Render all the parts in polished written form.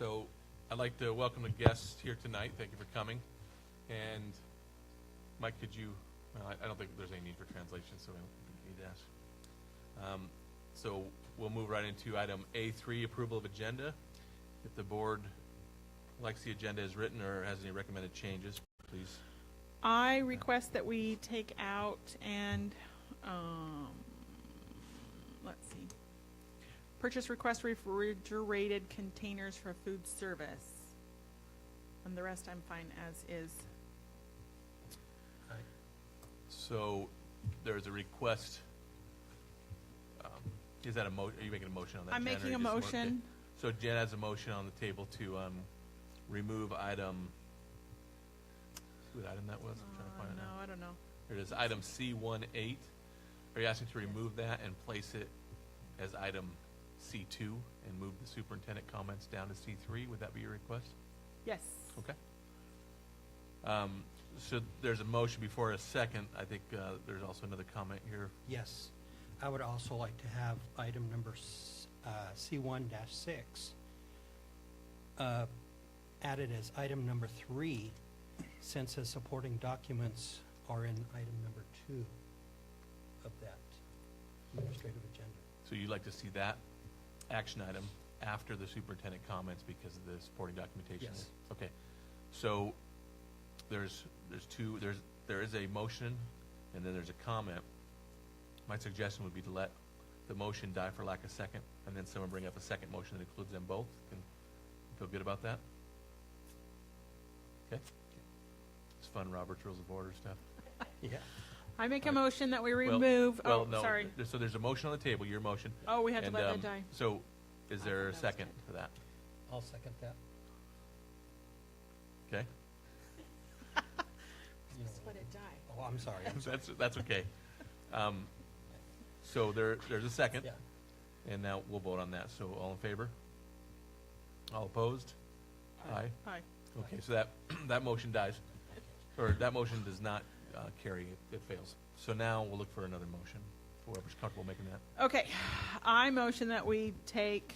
So I'd like to welcome the guests here tonight. Thank you for coming. And Mike, could you, well, I don't think there's any need for translation, so we don't need to ask. So we'll move right into item A3, approval of agenda. If the board likes the agenda as written or has any recommended changes, please. I request that we take out and, let's see, purchase request refrigerated containers for food service. And the rest I'm fine as is. So there's a request. Is that a motion? Are you making a motion on that? I'm Jen, making or a you just want motion. So Jen has a motion on the table to remove item. See what item that was? I'm trying to find it now. No, I don't know. Here it is, item C18. Are you asking to remove that and place it as item C2 and move the superintendent comments down to C3? Would that be your request? Yes. Okay. So there's a motion before a second. I think there's also another comment here. Yes. I would also like to have item number C1-6 added as item number 3, since the supporting documents are in item number 2 of that administrative agenda. So you'd like to see that action item after the superintendent comments because of the supporting documentation? Yes. Okay. So there is a motion and then there's a comment. My suggestion would be to let the motion die for lack of second, and then someone bring up a second motion that includes them both. Can you feel good about that? Okay. It's fun, Robert's Rules of Order stuff. Yeah. I make a Right. motion that we remove. Well, no. Sorry. So there's a motion on the table, your motion. Oh, we have to And, let that die. So is there a thought that was second good. for that? I'll second that. Okay. You know, Just let it die. oh, I'm sorry. I'm sorry. That's okay. So there's a second, Yeah. and now we'll vote on that. So all in favor? All opposed? Aye. Aye. Okay, so that motion dies, or that motion does not carry. It fails. So now we'll look for another motion. Whoever's comfortable making that. Okay. I motion that we take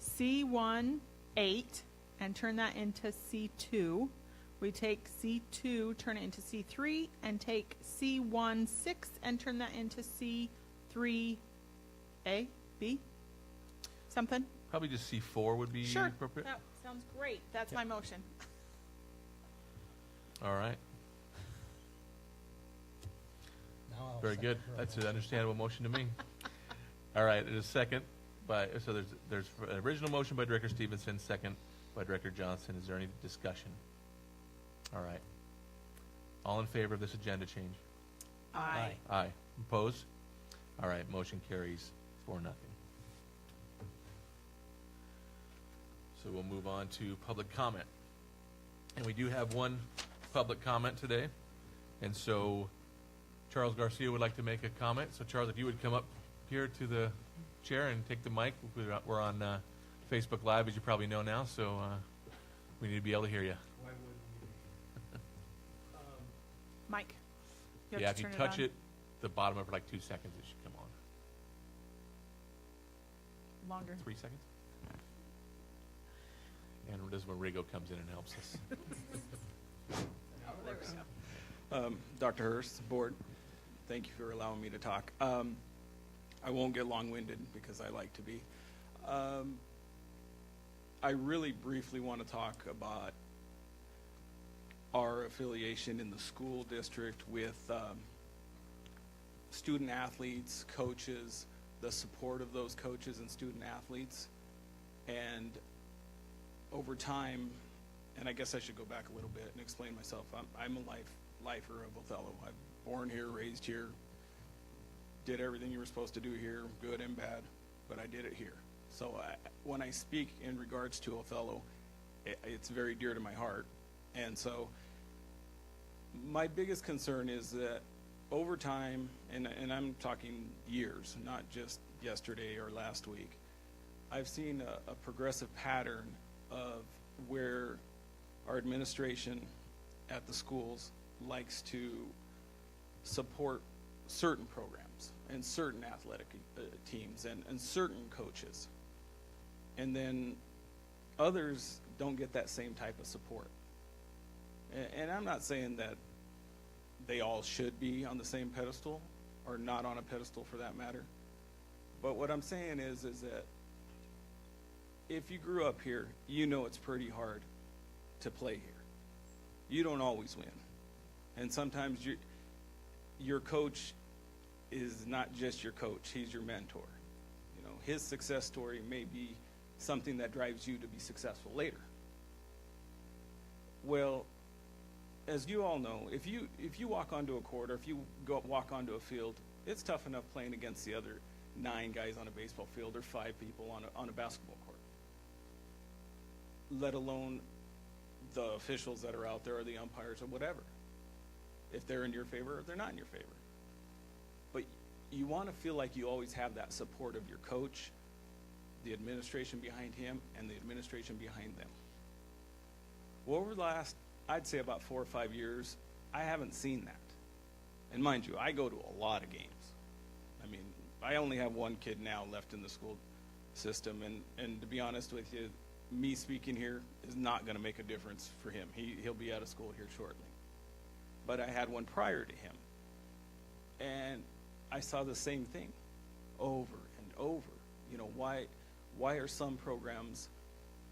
C1-8 and turn that into C2. We take C2, turn it into C3, and take C1-6 and turn that into C3A, B, something? Probably just C4 would be Sure. appropriate. That sounds great. That's my motion. All right. Now I'll Very second good. her That's an motion. understandable motion to me. All right, there's a second so there's an original motion by Director Stevenson, second by Director Johnson. Is there any discussion? All right. All in favor of this agenda change? Aye. Aye. Opposed? All right, motion carries 4-0. So we'll move on to public comment. And we do have one public comment today. And so Charles Garcia would like to make a comment. So Charles, if you would come up here to the chair and take the mic. We're on Facebook Live, as you probably know now, so we need to be able to hear you. Mike. Yeah, if you touch on. it, the bottom of it for like 2 seconds, it should come on. Longer. 3 seconds? And this is when Rigo comes in and helps us. There we go. Dr. Hurst, board, thank you for allowing me to talk. I won't get long-winded because I like to be. I really briefly want to talk about our affiliation in the school district with student athletes, coaches, the support of those coaches and student athletes. And over time, and I guess I should go back a little bit and explain myself. I'm a lifer of Othello. I'm born here, raised here, did everything you were supposed to do here, good and bad, but I did it here. So when I speak in regards to Othello, it's very dear to my heart. And so my biggest concern is that over time, and I'm talking years, not just yesterday or last week, I've seen a progressive pattern of where our administration at the schools likes to support certain programs and certain athletic teams and certain coaches. And then Others don't get that same type of support. And I'm not saying that they all should be on the same pedestal, or not on a pedestal for that matter. But what I'm saying is that if you grew up here, you know it's pretty hard to play here. You don't always win. And sometimes your coach is not just your coach, he's your mentor. You know, his success story may be something that drives you to be successful later. Well, as you all know, if you walk onto a court, or if you walk onto a field, it's tough enough playing against the other 9 guys on a baseball field, or 5 people on a basketball court, let alone the officials that are out there, or the umpires, or whatever, if they're in your favor or they're not in your favor. But you want to feel like you always have that support of your coach, the administration behind him, and the administration behind them. Well, over the last, I'd say about 4 or 5 years, I haven't seen that. And mind you, I go to a lot of games. I mean, I only have one kid now left in the school system, and to be honest with you, me speaking here is not going to make a difference for him. He'll be out of school here shortly. But I had one prior to him, and I saw the same thing over and over. You know, why are some programs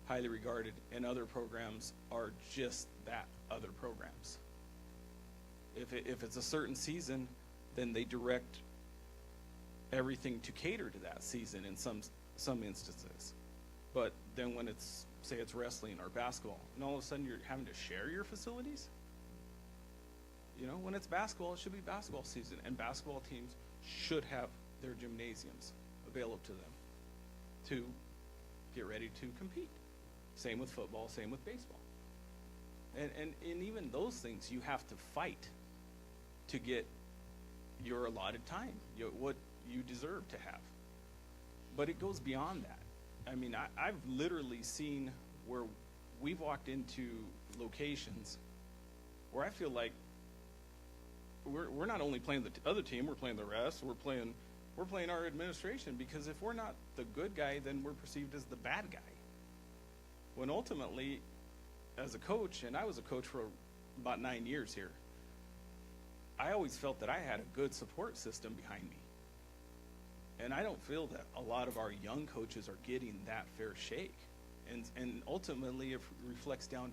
highly regarded and other programs are just that, other programs? If it's a certain season, then they direct everything to cater to that season in some instances. But then when it's, say it's wrestling or basketball, and all of a sudden you're having to share your facilities? You know, when it's basketball, it should be basketball season, and basketball teams should have their gymnasiums available to them to get ready to compete. Same with football, same with baseball. And even those things, you have to fight to get your allotted time, what you deserve to have. But it goes beyond that. I mean, I've literally seen where we've walked into locations where I feel like we're not only playing the other team, we're playing the rest, we're playing our administration, because if we're not the good guy, then we're perceived as the bad guy. When ultimately, as a coach, and I was a coach for about 9 years here, I always felt that I had a good support system behind me. And I don't feel that a lot of our young coaches are getting that fair shake. And ultimately it reflects down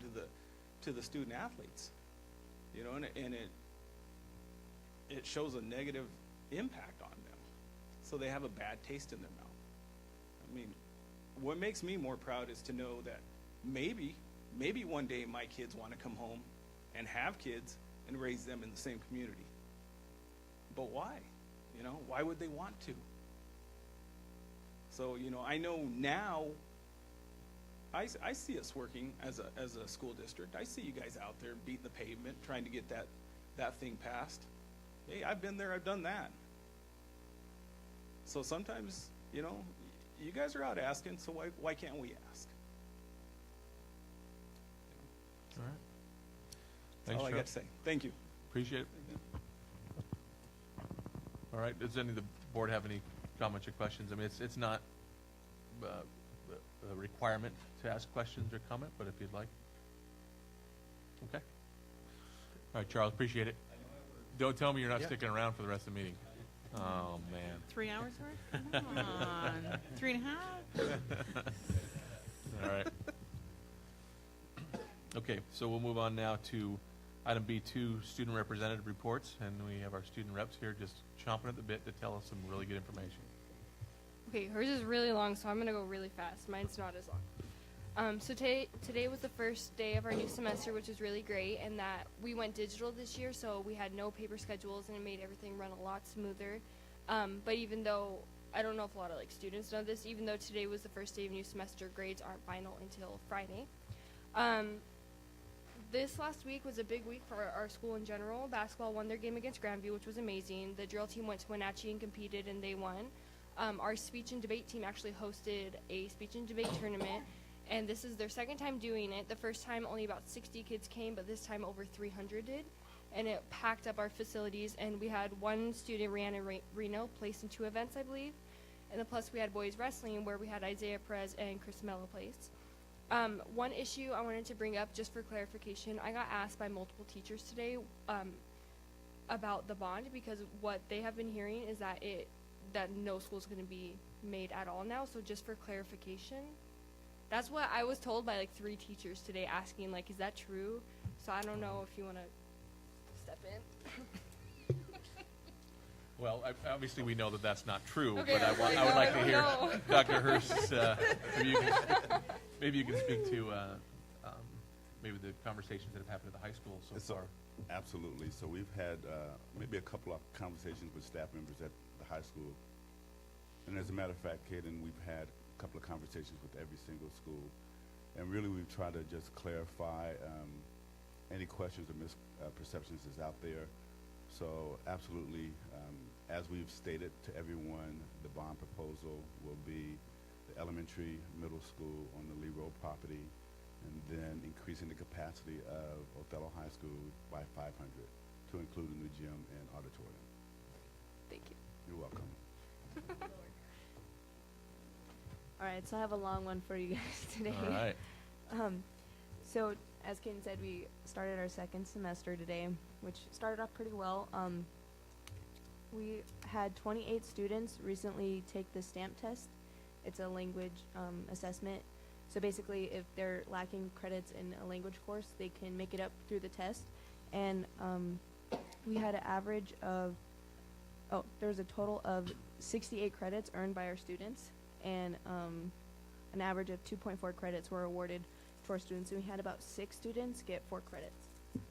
to the student athletes. You know, and it shows a negative impact on them. So they have a bad taste in their mouth. I mean, what makes me more proud is to know that maybe one day my kids want to come home and have kids and raise them in the same community. But why? You know, why would they want to? So, you know, I know now, I see us working as a school district. I see you guys out there beating the pavement, trying to get that thing passed. Hey, I've been there, I've done that. So sometimes, you know, you guys are out asking, so why can't we ask? All right. That's Thanks, all I Charles. got to say. Thank you. Appreciate it. All right, does any of the board have any comments or questions? I mean, it's not a requirement to ask questions or comment, but if you'd like. Okay. All right, Charles, appreciate it. Don't tell me you're not sticking around for the rest of the meeting. Oh, man. 3 hours worth? Come on. 3.5? All right. Okay, so we'll move on now to item B2, student representative reports, and we have our student reps here just chomping at the bit to tell us some really good information. Okay, hers is really long, so I'm going to go really fast. Mine's not as long. So today was the first day of our new semester, which is really great, and that we went digital this year, so we had no paper schedules, and it made everything run a lot smoother. But even though, I don't know if a lot of students know this, even though today was the first day of new semester, grades aren't final until Friday. This last week was a big week for our school in general. Basketball won their game against Grandview, which was amazing. The drill team went to Wenatchee and competed, and they won. Our speech and debate team actually hosted a speech and debate tournament, and this is their second time doing it. The first time only about 60 kids came, but this time over 300 did, and it packed up our facilities, and we had one student, Rihanna Reno, placed in 2 events, I believe, and then plus we had boys wrestling, where we had Isaiah Perez and Chris Mello placed. One issue I wanted to bring up, just for clarification, I got asked by multiple teachers today about the bond, because what they have been hearing is that no school is going to be made at all now. So just for clarification, that's what I was told by like 3 teachers today, asking like, is that true? So I don't know if you want to step in. Well, obviously, we know that that's not true, Okay, but I I would like no, to hear no. Dr. Hurst, maybe you can speak to maybe the conversations that have happened at the high school so far. Absolutely. So we've had maybe a couple of conversations with staff members at the high school. And as a matter of fact, Kaden, we've had a couple of conversations with every single school. And really, we've tried to just clarify any questions or misperceptions that's out there. So absolutely, as we've stated to everyone, the bond proposal will be the elementary, middle school on the Lee Road property, and then increasing the capacity of Othello High School by 500 to include a new gym and auditorium. Thank you. You're welcome. All right, so I have a long one for you guys today. All right. So, as Kaden said, we started our second semester today, which started off pretty well. We had 28 students recently take the STAMP test. It's a language assessment. So basically, if they're lacking credits in a language course, they can make it up through the test. And we had an average of, there was a total of 68 credits earned by our students, and an average of 2.4 credits were awarded to our students. And we had about 6 students get 4 credits. Wow.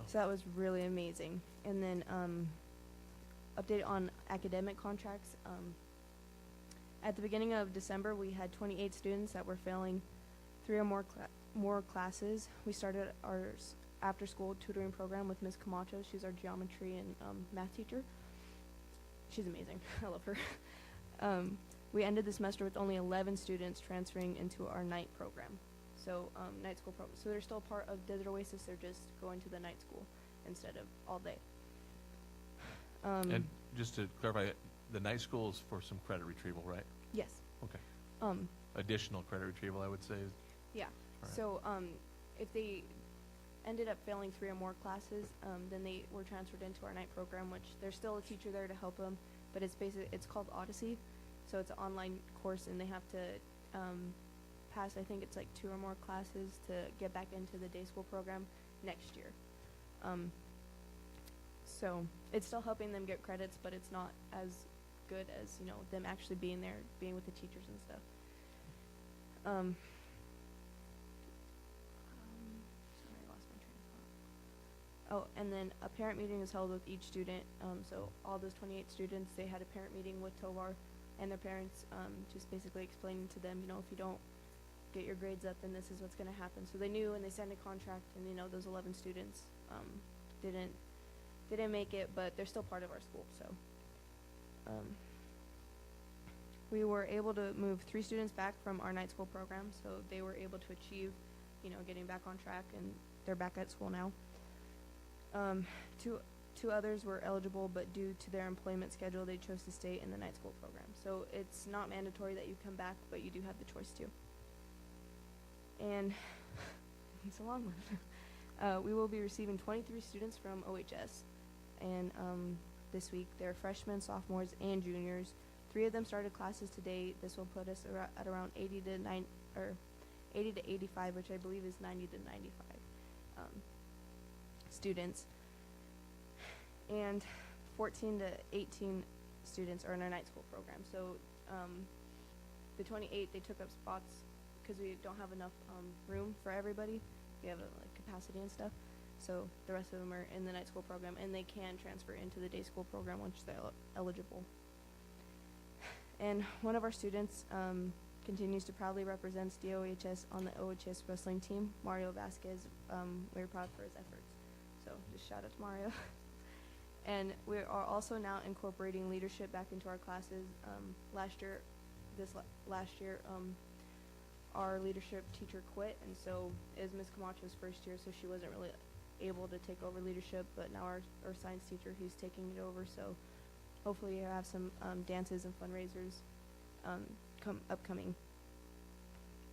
So that was really amazing. And then update on academic contracts. At the beginning of December, we had 28 students that were failing 3 or more classes. We started our after-school tutoring program with Ms. Camacho. She's our geometry and math teacher. She's amazing. I love her. We ended the semester with only 11 students transferring into our night program. So night school program. So they're still part of Desert Oasis. They're just going to the night school instead of all day. And just to clarify, the night school is for some credit retrieval, right? Yes. Okay. Additional credit retrieval, I would say. Yeah. All right. So if they ended up failing 3 or more classes, then they were transferred into our night program, which there's still a teacher there to help them, but it's called Odyssey. So it's an online course, and they have to pass, I think it's like 2 or more classes to get back into the day school program next year. So it's still helping them get credits, but it's not as good as, them actually being there, being with the teachers and stuff. Sorry, I lost my train of thought. Oh, and then a parent meeting is held with each student. So all those 28 students, they had a parent meeting with Tovar and their parents, just basically explaining to them, if you don't get your grades up, then this is what's going to happen. So they knew, and they signed a contract, and those 11 students didn't make it, but they're still part of our school. So we were able to move 3 students back from our night school program, so they were able to achieve, getting back on track, and they're back at school now. Two others were eligible, but due to their employment schedule, they chose to stay in the night school program. So it's not mandatory that you come back, but you do have the choice to. And it's a long one. We will be receiving 23 students from OHS, and this week they're freshmen, sophomores, and juniors. 3 of them started classes today. This will put us at around 80 to 85, which I believe is 90 to 95 students. And 14 to 18 students are in our night school program. So the 28, they took up spots because we don't have enough room for everybody. We have capacity and stuff. So the rest of them are in the night school program, and they can transfer into the day school program once they're eligible. And one of our students continues to proudly represent DOHS on the OHS wrestling team, Mario Vasquez. We're proud for his efforts. So just shout out to Mario. And we are also now incorporating leadership back into our classes. Last year, our leadership teacher quit, and so it was Ms. Camacho's first year, so she wasn't really able to take over leadership, but now our science teacher, he's taking it over, so hopefully we'll have some dances and fundraisers upcoming.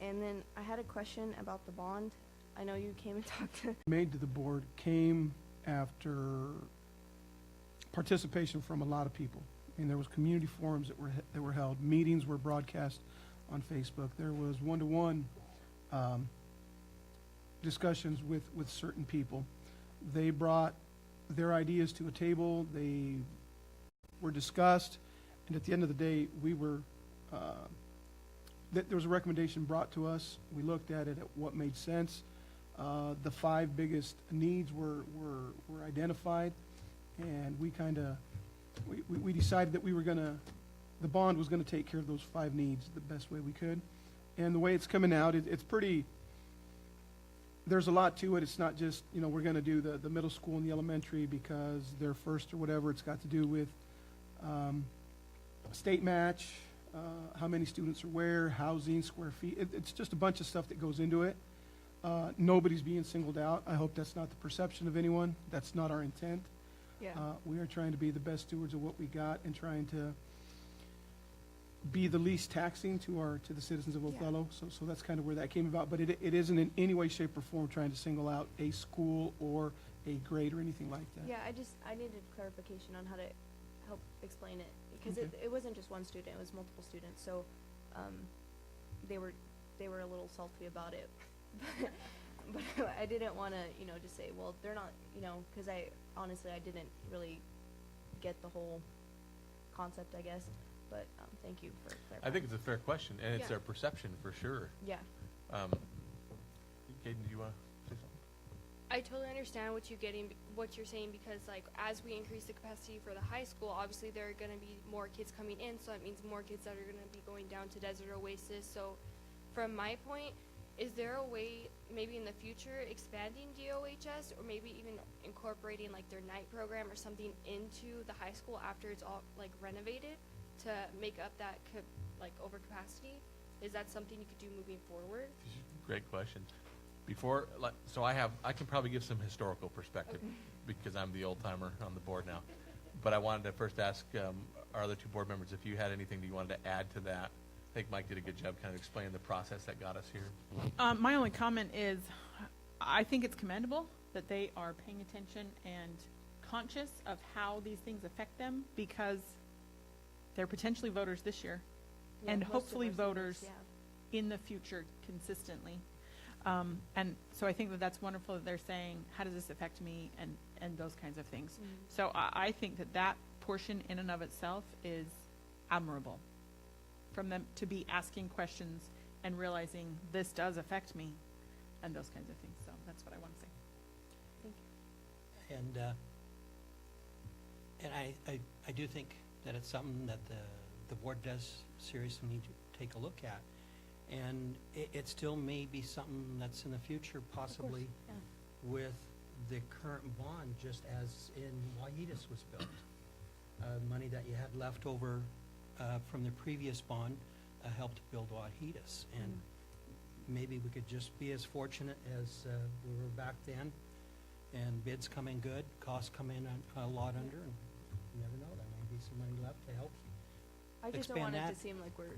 And then I had a question about the bond. I know you came and talked to. Made to the board came after participation from a lot of people. I mean, there was community forums that were held, meetings were broadcast on Facebook. There was one-to-one discussions with certain people. They brought their ideas to a table. They were discussed, and at the end of the day, we were. There was a recommendation brought to us. We looked at it at what made sense. The 5 biggest needs were identified, and we kind of we decided that the bond was gonna take care of those 5 needs the best way we could. And the way it's coming out, it's pretty. There's a lot to it. It's not just, we're gonna do the middle school and the elementary because they're first or whatever. It's got to do with state match, how many students are where, housing, square feet. It's just a bunch of stuff that goes into it. Nobody's being singled out. I hope that's not the perception of anyone. That's not our intent. Yeah. We are trying to be the best stewards of what we got and trying to be the least taxing to the citizens of Othello. So that's kind of where that came about. But it isn't in any way, shape, or form trying to single out a school or a grade or anything like that. Yeah, I needed clarification on how to help explain it, because Okay. it wasn't just one student, it was multiple students, so, they were a little salty about it. But I didn't wanna, just say, well, they're not, cause honestly, I didn't really get the whole concept, I guess, but, thank you for clarifying. I think it's a fair question, and it's Yeah. their perception for sure. Yeah, Caden, do you want to say something? I totally understand what you're saying, because like as we increase the capacity for the high school, obviously there are going to be more kids coming in, so that means more kids that are going to be going down to Desert Oasis. So from my point, is there a way maybe in the future expanding DOHS, or maybe even incorporating like their night program or something into the high school after it's all like renovated to make up that overcapacity? Is that something you could do moving forward? Great question. I can probably give some historical perspective because I'm the old timer on the board now. But I wanted to first ask our other 2 board members if you had anything that you wanted to add to that. I think Mike did a good job kind of explaining the process that got us here. My only comment is, I think it's commendable that they are paying attention and conscious of how these things affect them, because they're potentially voters this year, yeah, and most of hopefully our students, voters in the future consistently. And so I think that that's wonderful that they're saying, how does this affect me, and those kinds of things. Mhm. So I think that portion in and of itself is admirable, from them to be asking questions and realizing this does affect me, and those kinds of things. So that's what I want to say. And I do think that it's something that the board does seriously need to take a look at. And it still may be something that's in the future, possibly Yeah. with the current bond, just as in Waihitas was built. Money that you had left over from the previous bond helped build Waihitas. And maybe we could just be as fortunate as we were back then, and bids come in good, costs come in a lot under, and you never know, there may be some money left to help. I just don't Expand want it that to seem like we're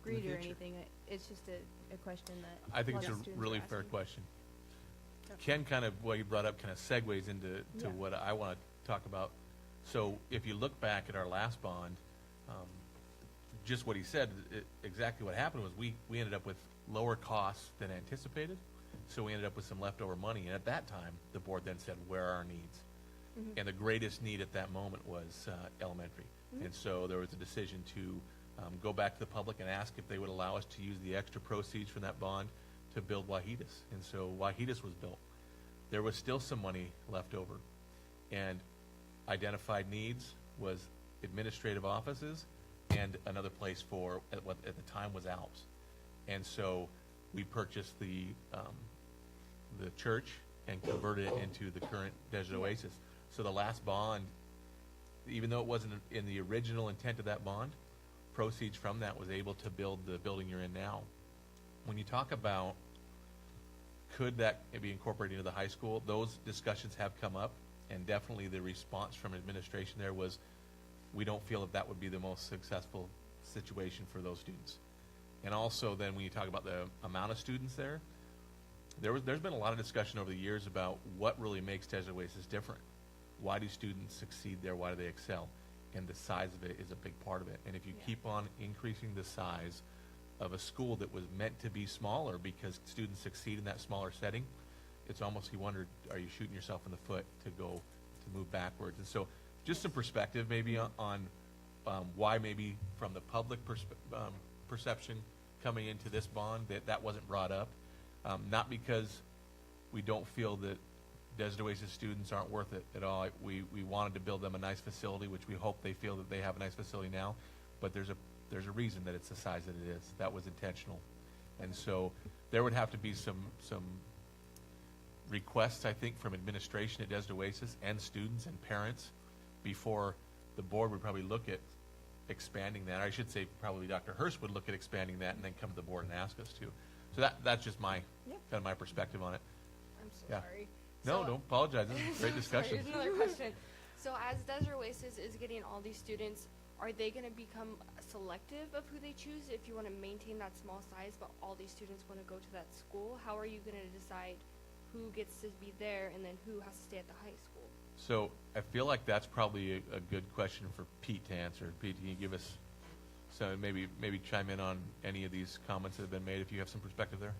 greedy or future. anything. It's just a question that I think lots it's of a students really are fair asking. question. Ken, kind of what you brought up kind of segues into Yeah. what I want to talk about. So if you look back at our last bond, just what he said, exactly what happened was we ended up with lower costs than anticipated. So we ended up with some leftover money. And at that time, the board then said, where are our needs? Mhm. And the greatest need at that moment was elementary. Mhm. And so there was a decision to go back to the public and ask if they would allow us to use the extra proceeds from that bond to build Waihitas. And so Waihitas was built. There was still some money left over. And identified needs was administrative offices and another place for what at the time was Alps. And so we purchased the church and converted it into the current Desert Oasis. So the last bond, even though it wasn't in the original intent of that bond, proceeds from that was able to build the building you're in now. When you talk about could that be incorporated into the high school, those discussions have come up, and definitely the response from administration there was, we don't feel that would be the most successful situation for those students. And also then when you talk about the amount of students there, there's been a lot of discussion over the years about what really makes Desert Oasis different. Why do students succeed there? Why do they excel? And the size of it is a big part of it. And if you keep on increasing the size of a school that was meant to be smaller because students succeed in that smaller setting, it's almost, you wonder, are you shooting yourself in the foot to move backwards? And so just some perspective maybe on why maybe from the public perception coming into this bond that wasn't brought up. Not because we don't feel that Desert Oasis students aren't worth it at all. We wanted to build them a nice facility, which we hope they feel that they have a nice facility now, but there's a reason that it's the size that it is. That was intentional. And so there would have to be some requests, I think, from administration at Desert Oasis and students and parents before the board would probably look at expanding that. I should say probably Dr. Hurst would look at expanding that and then come to the board and ask us to. So that's just my kind of my perspective on it. I'm so Yeah. sorry. No, So- don't apologize. This is a great discussion. Sorry, here's another question. So as Desert Oasis is getting all these students, are they going to become selective of who they choose if you want to maintain that small size, but all these students want to go to that school? How are you going to decide who gets to be there and then who has to stay at the high school? So I feel like that's probably a good question for Pete to answer. Pete, can you give us some, maybe chime in on any of these comments that have been made if you have some perspective there?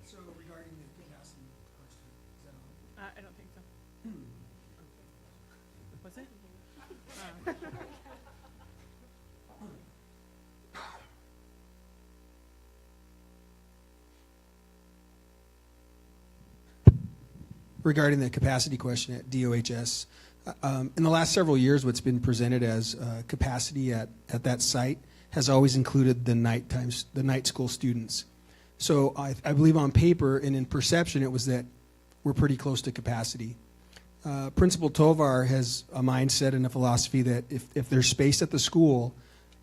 So regarding the capacity question, is that on? I don't think so. Was it? Regarding the capacity question at DOHS, in the last several years, what's been presented as capacity at that site has always included the night school students. So I believe on paper and in perception, it was that we're pretty close to capacity. Principal Tovar has a mindset and a philosophy that if there's space at the school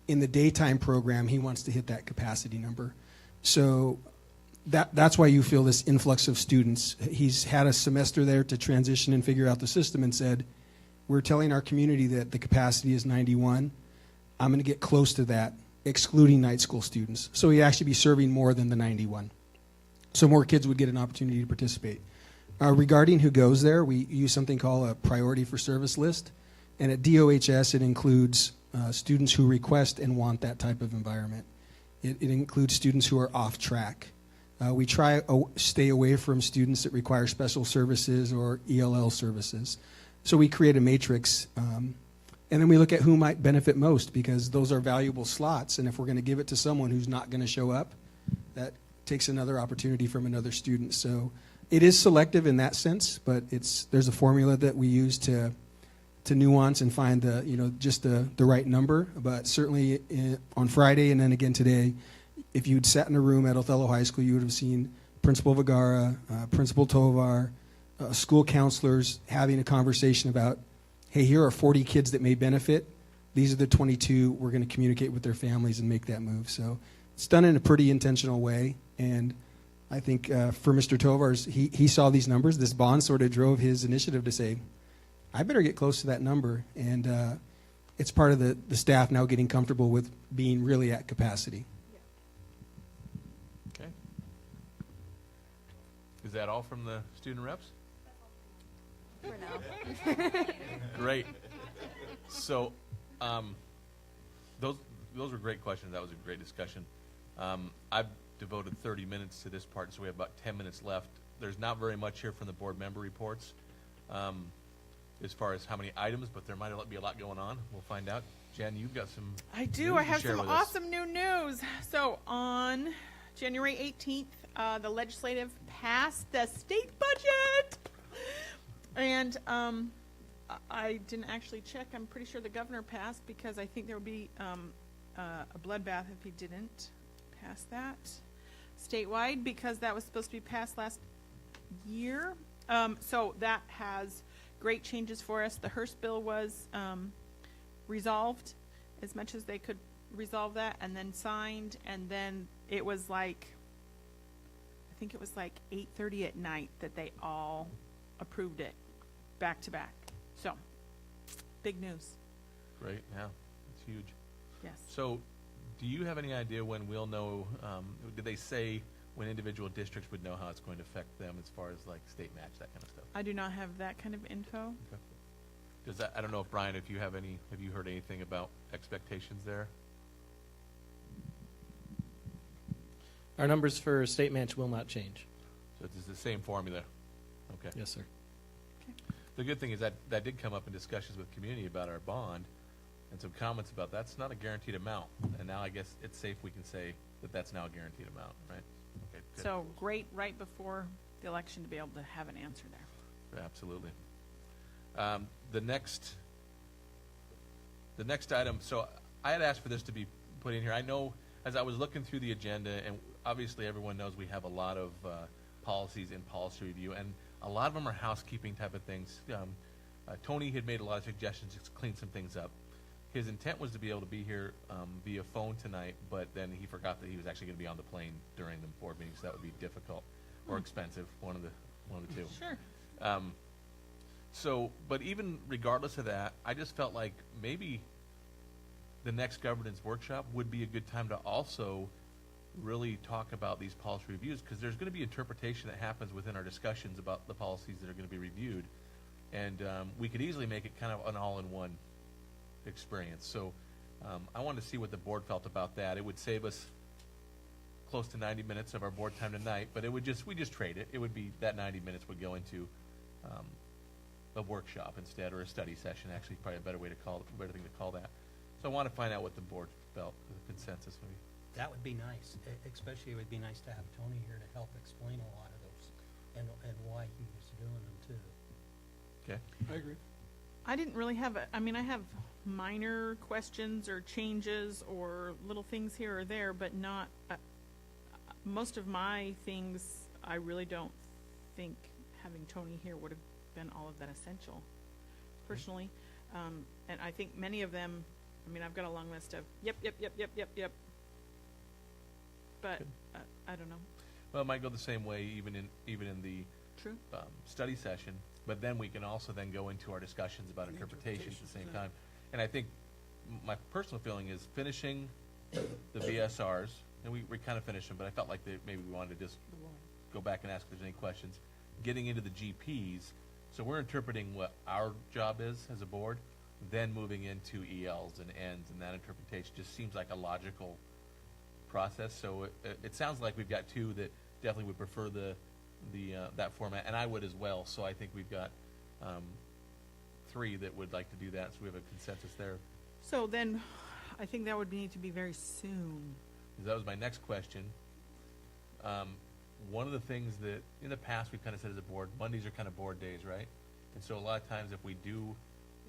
in the daytime program, he wants to hit that capacity number. So that's why you feel this influx of students. He's had a semester there to transition and figure out the system and said, we're telling our community that the capacity is 91. I'm going to get close to that, excluding night school students. So he'd actually be serving more than the 91. So more kids would get an opportunity to participate. Regarding who goes there, we use something called a priority for service list. And at DOHS, it includes students who request and want that type of environment. It includes students who are off track. We try to stay away from students that require special services or ELL services. So we create a matrix, and then we look at who might benefit most, because those are valuable slots, and if we're going to give it to someone who's not going to show up, that takes another opportunity from another student. So it is selective in that sense, but there's a formula that we use to nuance and find just the right number. But certainly on Friday and then again today, if you'd sat in a room at Othello High School, you would have seen Principal Vergara, Principal Tovar, school counselors having a conversation about, hey, here are 40 kids that may benefit. These are the 22. We're going to communicate with their families and make that move. So it's done in a pretty intentional way. And I think for Mr. Tovar's, he saw these numbers. This bond sort of drove his initiative to say, I better get close to that number. And it's part of the staff now getting comfortable with being really at capacity. Okay. Is that all from the student reps? For now. Great. So, those were great questions. That was a great discussion. I've devoted 30 minutes to this part, so we have about 10 minutes left. There's not very much here from the board member reports as far as how many items, but there might be a lot going on. We'll find out. Jen, you've got some I do. news I to have share some with us. awesome new news. So on January 18th, the legislative passed the state budget. And I didn't actually check. I'm pretty sure the governor passed, because I think there would be a bloodbath if he didn't pass that statewide, because that was supposed to be passed last year. So that has great changes for us. The Hearst bill was resolved as much as they could resolve that, and then signed, and then it was like, I think it was like 8:30 at night that they all approved it back to back. So big news. Great, yeah, it's huge. Yes. So, Do you have any idea when we'll know, did they say when individual districts would know how it's going to affect them as far as like state match, that kind of stuff? I do not have that kind of info. Okay. Does that, I don't know if Brian, if you have you heard anything about expectations there? Our numbers for state match will not change. So it's the same formula? Okay. Yes, sir. The good thing is that did come up in discussions with community about our bond, and some comments about that's not a guaranteed amount. And now I guess it's safe we can say that that's now a guaranteed amount, right? Okay, good. So great right before the election to be able to have an answer there. Absolutely. The next item, so I had asked for this to be put in here. I know as I was looking through the agenda, and obviously everyone knows we have a lot of policies in policy review, and a lot of them are housekeeping type of things. Tony had made a lot of suggestions to clean some things up. His intent was to be able to be here via phone tonight, but then he forgot that he was actually going to be on the plane during the board meeting, so that would be difficult or expensive, one of the two. Sure. But even regardless of that, I just felt like maybe the next governance workshop would be a good time to also really talk about these policy reviews, because there's going to be interpretation that happens within our discussions about the policies that are going to be reviewed, and we could easily make it kind of an all-in-one experience. So I wanted to see what the board felt about that. It would save us close to 90 minutes of our board time tonight, but we just trade it. It would be that 90 minutes would go into a workshop instead, or a study session. Actually, probably a better thing to call that. So I want to find out what the board felt, the consensus maybe. That would be nice, especially it would be nice to have Tony here to help explain a lot of those and why he was doing them too. Okay. I agree. I didn't really have, I have minor questions or changes or little things here or there, but not, most of my things, I really don't think having Tony here would have been all of that essential, personally. And I think many of them, I've got a long list of, yep. But, I don't know. Well, it might go the same way even in the True. Study session, but then we can also then go into our discussions about interpretation at the same time. And I think my personal feeling is finishing the VSRs, and we kind of finished them, but I felt like maybe we wanted to just go back and ask if there's any questions. Getting into the GPs, so we're interpreting what our job is as a board, then moving into ELs and Ns, and that interpretation just seems like a logical process. So it sounds like we've got two that definitely would prefer that format, and I would as well. So I think we've got three that would like to do that, so we have a consensus there. So then, I think that would need to be very soon. That was my next question. One of the things that in the past we've kind of said as a board, Mondays are kind of board days, right? And so a lot of times if we do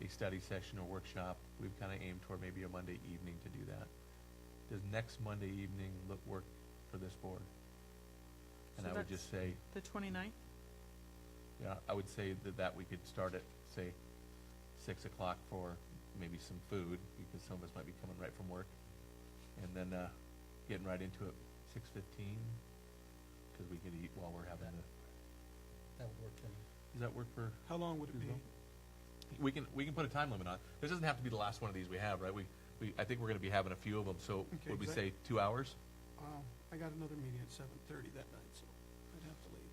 a study session or workshop, we've kind of aimed toward maybe a Monday evening to do that. Does next Monday evening work for this board? And So I would that's just say, The 29th? yeah, I would say that we could start at, say, 6 o'clock for maybe some food, because some of us might be coming right from work. And then getting right into it 6:15, because we could eat while we're having it. That would work for me. Does that work for? How long would it be? We can put a time limit on it. This doesn't have to be the last one of these we have, right? I think we're going to be having a few of them, so Okay, would we is say 2 hours? I got another meeting at 7:30 that night, so I'd have to leave.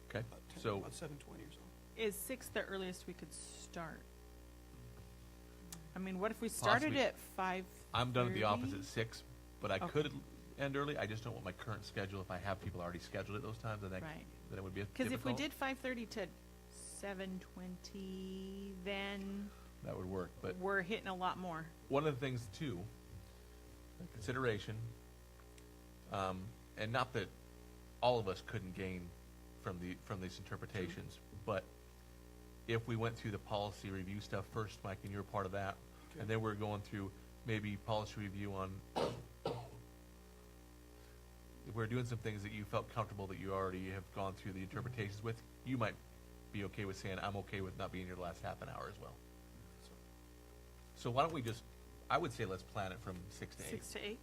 Okay, About 7:20 or so. Is 6 the earliest we could start? What if we started Possibly. at 5:30? I'm done at the office at 6, but I Okay. could end early. I just don't want my current schedule, if I have people already scheduled at those times, then Right. then it would be Because if we difficult. did 5:30 to 7:20, then That would work, but we're hitting a lot more. one of the things too, consideration, and not that all of us couldn't gain from these interpretations, but if we went through the policy review stuff first, Mike, and you're a part of that, Okay. and then we're going through maybe policy review on, if we're doing some things that you felt comfortable that you already have gone through the interpretations with, you might be okay with saying, I'm okay with not being here the last half an hour as well. So why don't we I would say let's plan it from 6 to 8, 6 to 8?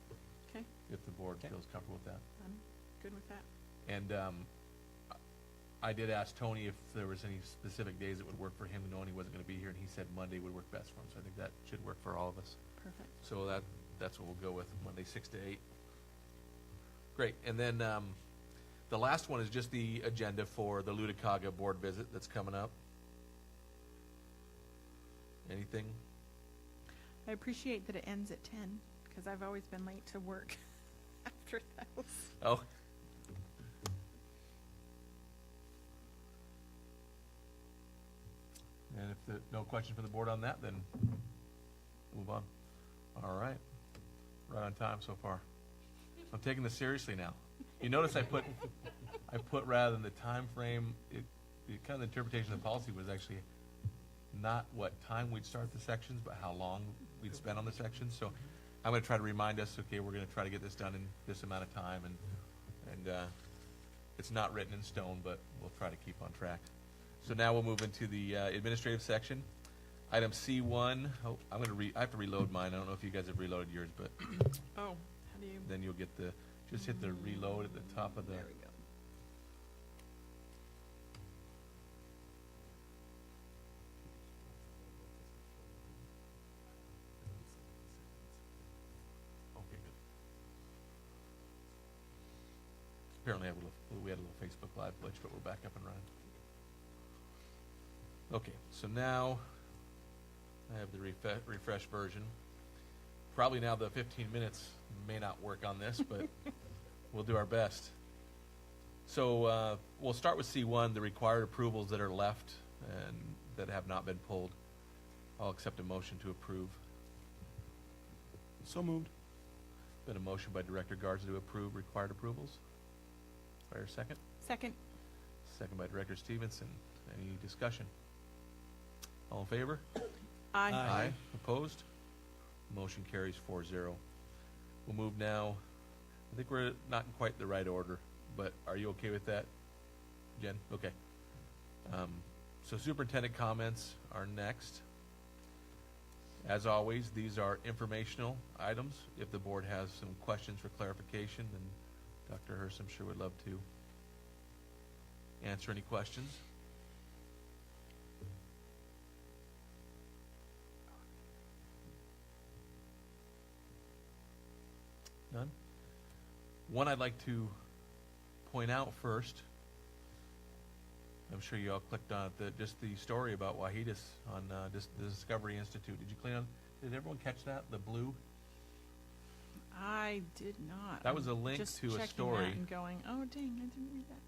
Okay, if the board Okay. feels comfortable with that. I'm good with that. And I did ask Tony if there was any specific days that would work for him, knowing he wasn't going to be here, and he said Monday would work best for him. So I think that should work for all of us. Perfect. So that's what we'll go with, Monday 6 to 8. Great, and then the last one is just the agenda for the Luticaga board visit that's coming up. Anything? I appreciate that it ends at 10, because I've always been late to work after those. Oh. And if there no question from the board on that, then move on. All right. Right on time so far. I'm taking this seriously now. You notice I put rather than the time frame, the kind of the interpretation of the policy was actually not what time we'd start the sections, but how long we'd spend on the sections. So I'm going to try to remind us, okay, we're going to try to get this done in this amount of time, and it's not written in stone, but we'll try to keep on track. So now we'll move into the administrative section. Item C1. Oh, I have to reload mine. I don't know if you guys have reloaded yours, but Oh, how do you? then you'll get just hit the reload at the top of the. There we go. Okay, good. Apparently we had a little Facebook Live glitch, but we're back up and running. Okay, so now I have the refresh version. Probably now the 15 minutes may not work on this, but we'll do our best. So we'll start with C1, the required approvals that are left and that have not been pulled. I'll accept a motion to approve. So moved. Been a motion by Director Garza to approve required approvals. Fire second. Second. Second by Director Stevenson. Any discussion? All in favor? Aye. Aye. Opposed? Motion carries 4-0. We'll move now. I think we're not in quite the right order, but are you okay with that, Jen? Okay. So superintendent comments are next. As always, these are informational items. If the board has some questions for clarification, then Dr. Hurst, I'm sure would love to answer any questions. None? One I'd like to point out first, I'm sure you all clicked on it, just the story about Wahidas on just the Discovery Institute. Did everyone catch that? The blue? I did not. That was a link Just to a checking story. that and going, oh, dang, I didn't read that.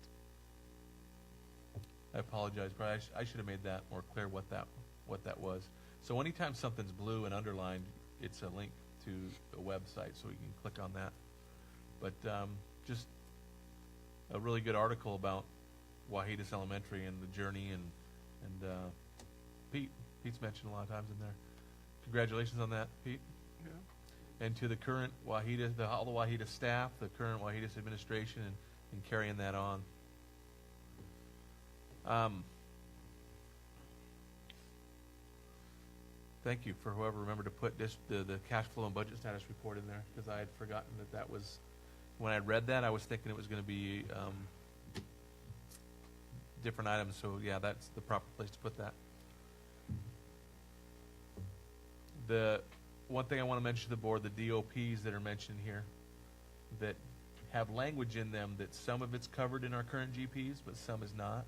I apologize, but I should have made that more clear what that was. So anytime something's blue and underlined, it's a link to a website, so you can click on that. But just a really good article about Wahidas Elementary and the journey, and Pete's mentioned a lot of times in there. Congratulations on that, Pete. Yeah. And to the current Wahidas, all the Wahidas staff, the current Wahidas administration, and carrying that on. Thank you for whoever remembered to put the cash flow and budget status report in there, because I had forgotten that was, when I read that, I was thinking it was going to be different items. So yeah, that's the proper place to put that. The one thing I want to mention to the board, the DOPs that are mentioned here, that have language in them that some of it's covered in our current GPs, but some is not.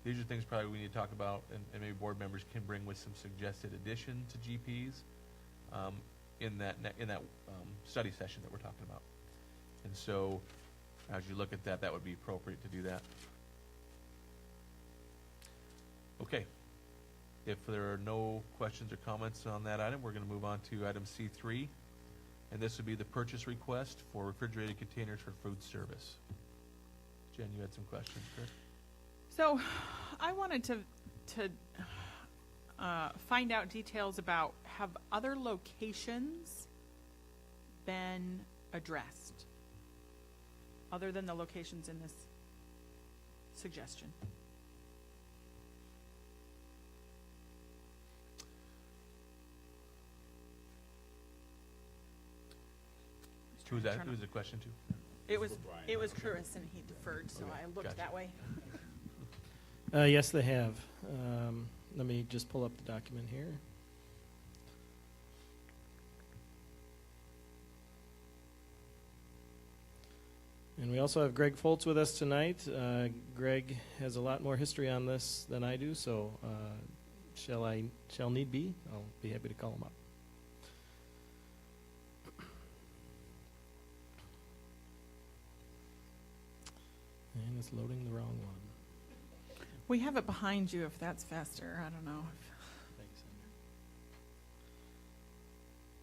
These are things probably we need to talk about, and maybe board members can bring with some suggested addition to GPs in that study session that we're talking about. And so, as you look at that, that would be appropriate to do that. Okay. If there are no questions or comments on that item, we're going to move on to item C3, and this would be the purchase request for refrigerated containers for food service. Jen, you had some questions, correct? So I wanted to find out details about, have other locations been addressed other than the locations in this suggestion? Who's that? Who's the question to? It was Curtis, and he deferred, so Okay, I looked gotcha. that way. Yes, they have. Let me just pull up the document here. And we also have Greg Foltz with us tonight. Greg has a lot more history on this than I do, so shall need be, I'll be happy to call him up. And it's loading the wrong one. We have it behind you if that's faster. I don't know. Thanks.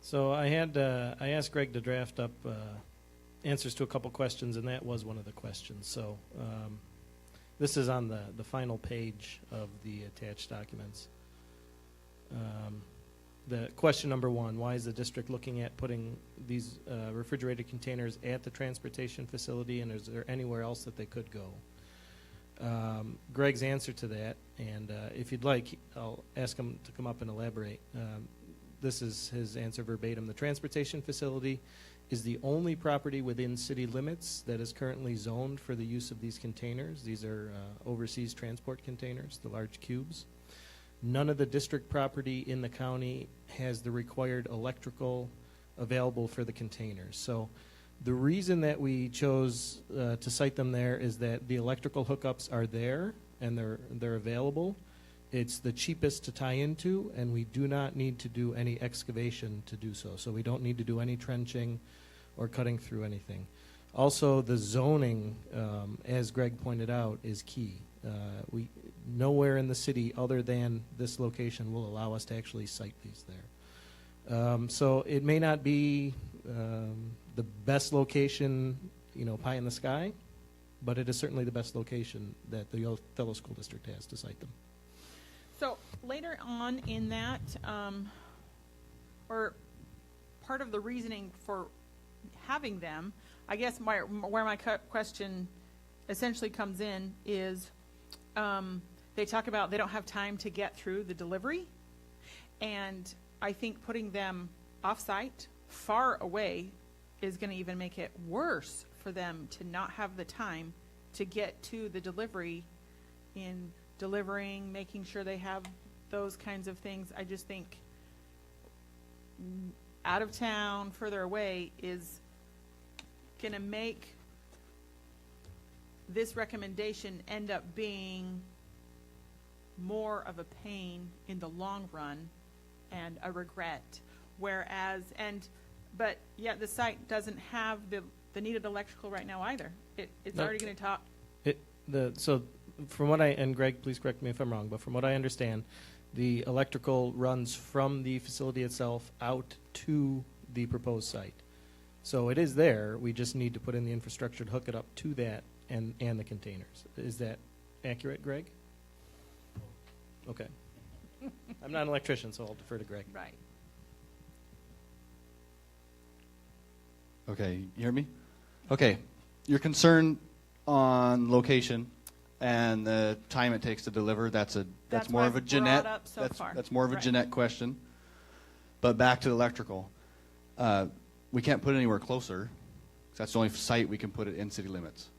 So I asked Greg to draft up answers to a couple questions, and that was one of the questions. So this is on the final page of the attached documents. The question number one, why is the district looking at putting these refrigerated containers at the transportation facility, and is there anywhere else that they could go? Greg's answer to that, and if you'd like, I'll ask him to come up and elaborate. This is his answer verbatim. The transportation facility is the only property within city limits that is currently zoned for the use of these containers. These are overseas transport containers, the large cubes. None of the district property in the county has the required electrical available for the containers. So the reason that we chose to site them there is that the electrical hookups are there and they're available. It's the cheapest to tie into, and we do not need to do any excavation to do so. So we don't need to do any trenching or cutting through anything. Also, the zoning, as Greg pointed out, is key. Nowhere in the city other than this location will allow us to actually site these there. So it may not be the best location, pie in the sky, but it is certainly the best location that the Othello School District has to site them. So later on in that, or part of the reasoning for having them, I guess where my question essentially comes in is they talk about they don't have time to get through the delivery, and I think putting them off-site, far away, is going to even make it worse for them to not have the time to get to the delivery in delivering, making sure they have those kinds of things. I just think out of town, further away, is going to make this recommendation end up being more of a pain in the long run and a regret. But yet the site doesn't have the needed electrical right now either. It's already going to talk. So from what and Greg, please correct me if I'm wrong, but from what I understand, the electrical runs from the facility itself out to the proposed site. So it is there. We just need to put in the infrastructure to hook it up to that and the containers. Is that accurate, Greg? Okay. I'm not an electrician, so I'll defer to Greg. Right. Okay, you hear me? Okay, your concern on location and the time it takes to deliver, that's more why of a I've Jeanette. brought up so far. That's more of a Right. Jeanette question. But back to the electrical. We can't put it anywhere closer. That's the only site we can put it in city limits.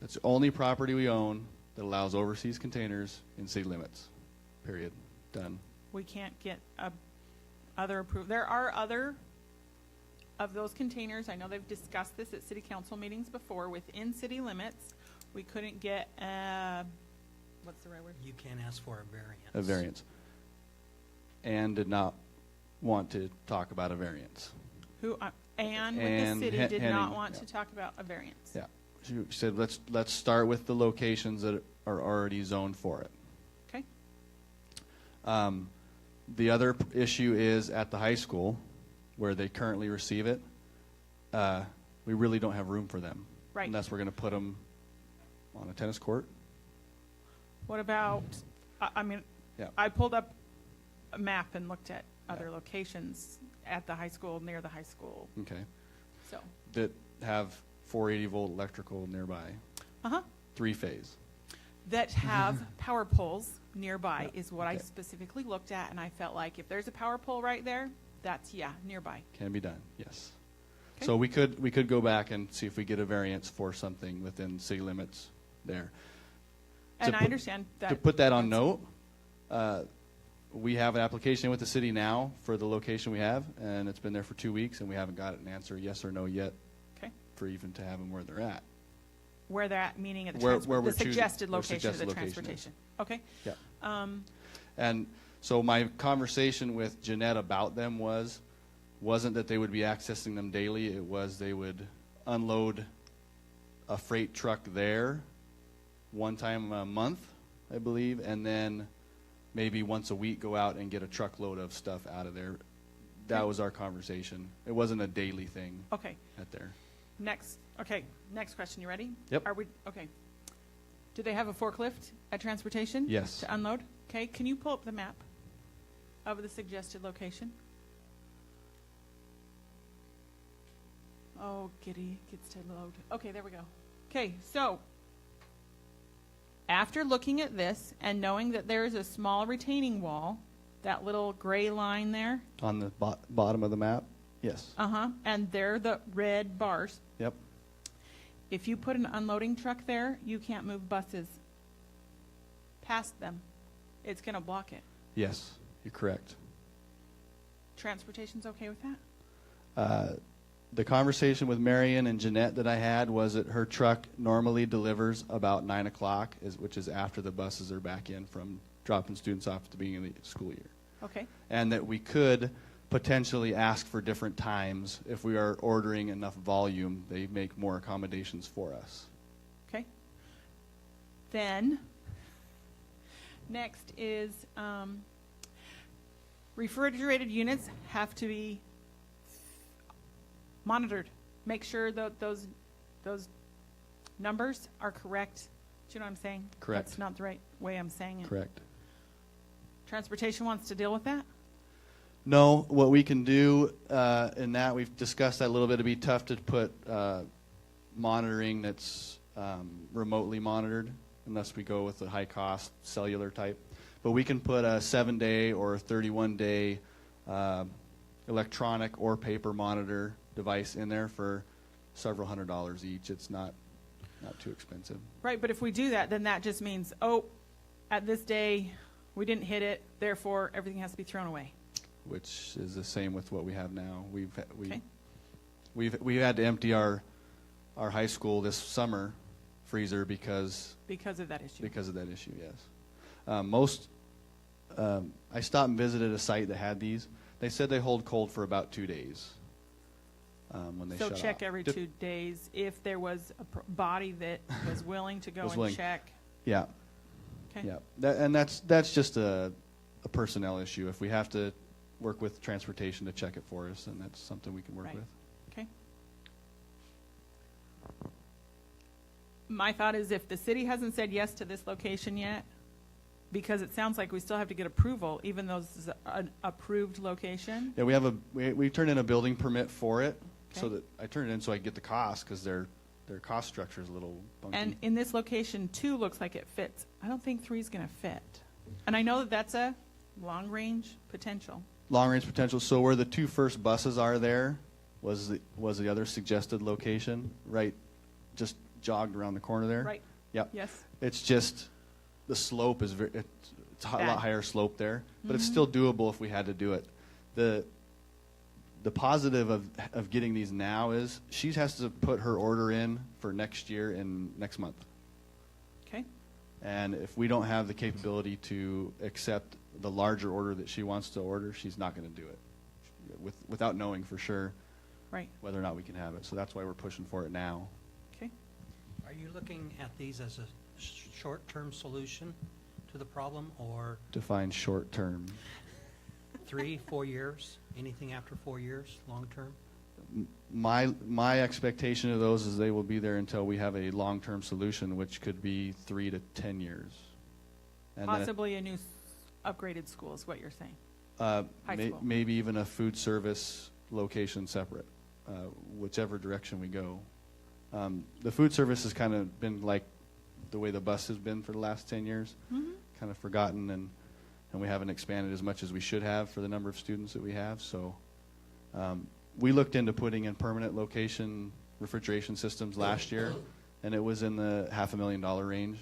That's the only property we own that allows overseas containers in city limits. Period. Done. We can't get other approved. There are other of those containers. I know they've discussed this at city council meetings before. Within city limits, we couldn't get what's the right word? You can't ask for a variance. A variance. And did not want to talk about a variance. Anne with And the city did not Henning, want yeah. to talk about a variance. Yeah. She said, let's start with the locations that are already zoned for it. Okay. The other issue is at the high school, where they currently receive it. We really don't have room for them. Right. Unless we're going to put them on a tennis court. What about, Yeah. I pulled up a map and looked at other Yeah. locations at the high school, near the high school. Okay. So, That have 480 volt electrical nearby, 3-phase. that have power poles nearby Yeah. is what I Okay. specifically looked at, and I felt like if there's a power pole right there, that's, nearby. Can be done, yes. Okay. So we could go back and see if we get a variance for something within city limits there. And To I put- understand that. To put that on that's- note, we have an application with the city now for the location we have, and it's been there for 2 weeks, and we haven't got an answer, yes or no, yet, Okay. for even to have them where they're at. Where they're at, meaning at the, Where the we're choosing- suggested where location of the suggested location is. transportation. Okay. Yeah. Um, And so my conversation with Jeanette about them wasn't that they would be accessing them daily. It was they would unload a freight truck there one time a month, I believe, and then maybe once a week go out and get a truckload of stuff out of there. That Okay. was our conversation. It wasn't a daily thing okay. at there. Next question. You ready? Yep. Are we, okay. Do they have a forklift at transportation? Yes. To unload? Okay, can you pull up the map of the suggested location? Oh, giddy, gets to load. Okay, there we go. Okay, so after looking at this and knowing that there is a small retaining wall, that little gray line there, On the bottom of the map? Yes. and they're the red bars. Yep. If you put an unloading truck there, you can't move buses past them. It's going to block it. Yes, you're correct. Transportation's okay with that? The conversation with Marion and Jeanette that I had was that her truck normally delivers about 9 o'clock, which is after the buses are back in from dropping students off at the beginning of the school year. Okay. And that we could potentially ask for different times. If we are ordering enough volume, they make more accommodations for us. Okay. Then, next is refrigerated units have to be monitored. Make sure that those numbers are correct. Do you know what I'm saying? Correct. That's not the right way I'm saying it. Correct. Transportation wants to deal with that? No, what we can do in that, we've discussed that a little bit. It'd be tough to put monitoring that's remotely monitored unless we go with the high-cost cellular type. But we can put a 7-day or 31-day electronic or paper monitor device in there for several $100s each. It's not too expensive. Right, but if we do that, then that just means, at this day, we didn't hit it, therefore everything has to be thrown away. Which is the same with what we have now. Okay. We've had to empty our high school this summer freezer because Because of that issue. of that issue. Yes. I stopped and visited a site that had these. They said they hold cold for about 2 days when they So shut check off. every 2 days if there was a body that was willing to go Was and willing. check. Yeah. Okay. Yeah. And that's just a personnel issue. If we have to work with transportation to check it for us, and that's something we can work Right. with. Okay. My thought is if the city hasn't said yes to this location yet, because it sounds like we still have to get approval, even though this is an approved location. Yeah, we turned in a building permit for it, so Okay. that I turned it in so I get the cost because their cost structure is a little funky. And in this location, 2 looks like it fits. I don't think 3 is going to fit. And I know that that's a long-range potential. Long range potential. So where the 2 first buses are there was the other suggested location, right? Just jogged around the corner there. Right? Yep. Yes? It's just the slope is it's a Bad. lot higher slope there, but it's still doable if we had to do it. The positive of getting these now is she has to put her order in for next year and next month. Okay. And if we don't have the capability to accept the larger order that she wants to order, she's not going to do it without knowing for sure Right. whether or not we can have it. So that's why we're pushing for it now. Okay. Are you looking at these as a short-term solution to the problem, or Define short term. 3, 4 years? Anything after 4 years, long-term? My expectation of those is they will be there until we have a long-term solution, which could be 3 to 10 years. And then Possibly a new upgraded school is what you're saying. High school. maybe even a food service location separate, whichever direction we go. The food service has kind of been like the way the bus has been for the last 10 years, kind of forgotten, and we haven't expanded as much as we should have for the number of students that we have. So we looked into putting in permanent location refrigeration systems last year, and it was in the $500,000 range,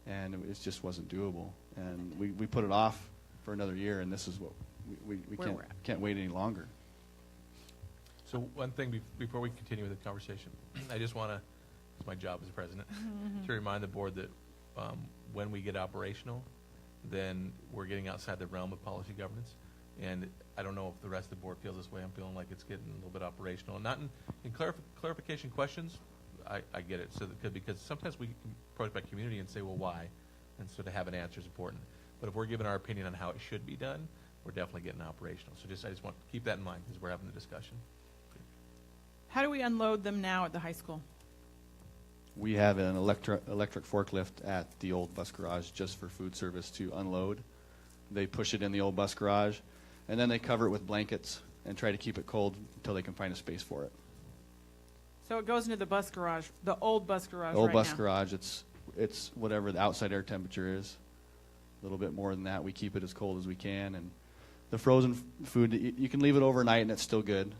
and it just wasn't doable. And we put it off for another year, and this is what we Where we're at. can't wait any longer. So one thing before we continue with the conversation, I just want to it's my job as president, to remind the board that when we get operational, then we're getting outside the realm of policy governance. And I don't know if the rest of the board feels this way. I'm feeling like it's getting a little bit operational. And not in clarification questions, I get it. So that because sometimes we can approach by community and say, well, why? And so to have an answer is important. But if we're giving our opinion on how it should be done, we're definitely getting operational. So I just want to keep that in mind as we're having the discussion. How do we unload them now at the high school? We have an electric forklift at the old bus garage just for food service to unload. They push it in the old bus garage, and then they cover it with blankets and try to keep it cold until they can find a space for it. So it goes into the bus garage, the old bus garage The old right bus now. garage, it's whatever the outside air temperature is. A little bit more than that. We keep it as cold as we can. And the frozen food, you can leave it overnight and it's still good.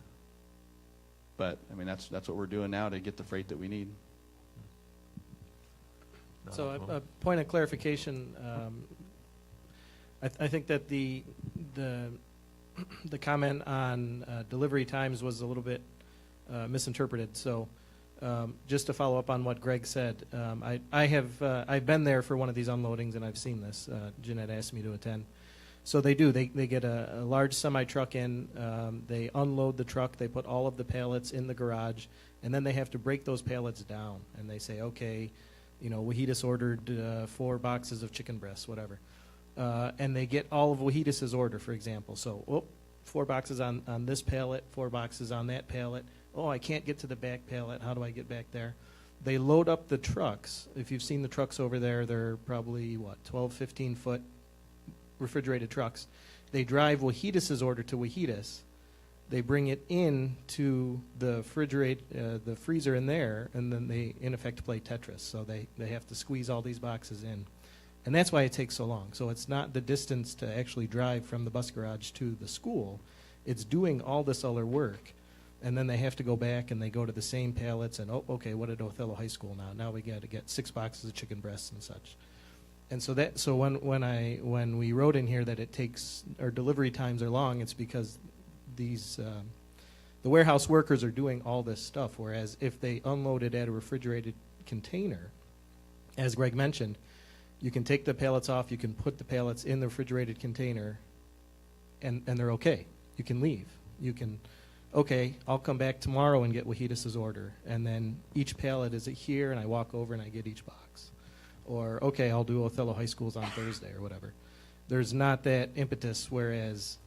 But, I mean, that's what we're doing now to get the freight that we need. So a point of clarification, I think that the comment on delivery times was a little bit misinterpreted. So just to follow up on what Greg said, I've been there for one of these unloadings and I've seen this. Jeanette asked me to attend. So they do. They get a large semi-truck in. They unload the truck. They put all of the pallets in the garage, and then they have to break those pallets down. And they say, okay, Wahidas ordered 4 boxes of chicken breasts, whatever. And they get all of Wahidas's order, for example. So, 4 boxes on this pallet, 4 boxes on that pallet. Oh, I can't get to the back pallet. How do I get back there? They load up the trucks. If you've seen the trucks over there, they're probably, 12, 15-foot refrigerated trucks. They drive Wahidas's order to Wahidas. They bring it in to the the freezer in there, and then they, in effect, play Tetris. So they have to squeeze all these boxes in. And that's why it takes so long. So it's not the distance to actually drive from the bus garage to the school. It's doing all this other work. And then they have to go back and they go to the same pallets and, okay, what at Othello High School now? Now we got to get 6 boxes of chicken breasts and such. And so when we wrote in here that it takes, our delivery times are long, it's because the warehouse workers are doing all this stuff. Whereas if they unload it at a refrigerated container, as Greg mentioned, you can take the pallets off, you can put the pallets in the refrigerated container, and they're okay. You can leave. You can, okay, I'll come back tomorrow and get Wahidas's order. And then each pallet is here, and I walk over and I get each box. Or, okay, I'll do Othello High Schools on Thursday or whatever. There's not that impetus, whereas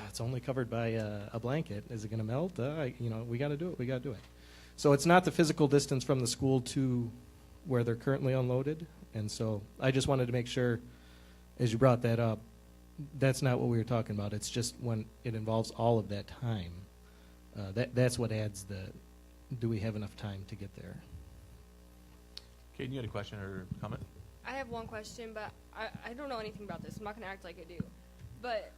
it's only covered by a blanket. Is it going to melt? We got to do it. We got to do it. So it's not the physical distance from the school to where they're currently unloaded. And so I just wanted to make sure, as you brought that up, that's not what we were talking about. It's just when it involves all of that time. That's what adds do we have enough time to get there? Kaden, you had a question or comment? I have one question, but I don't know anything about this. I'm not going to act like I do. But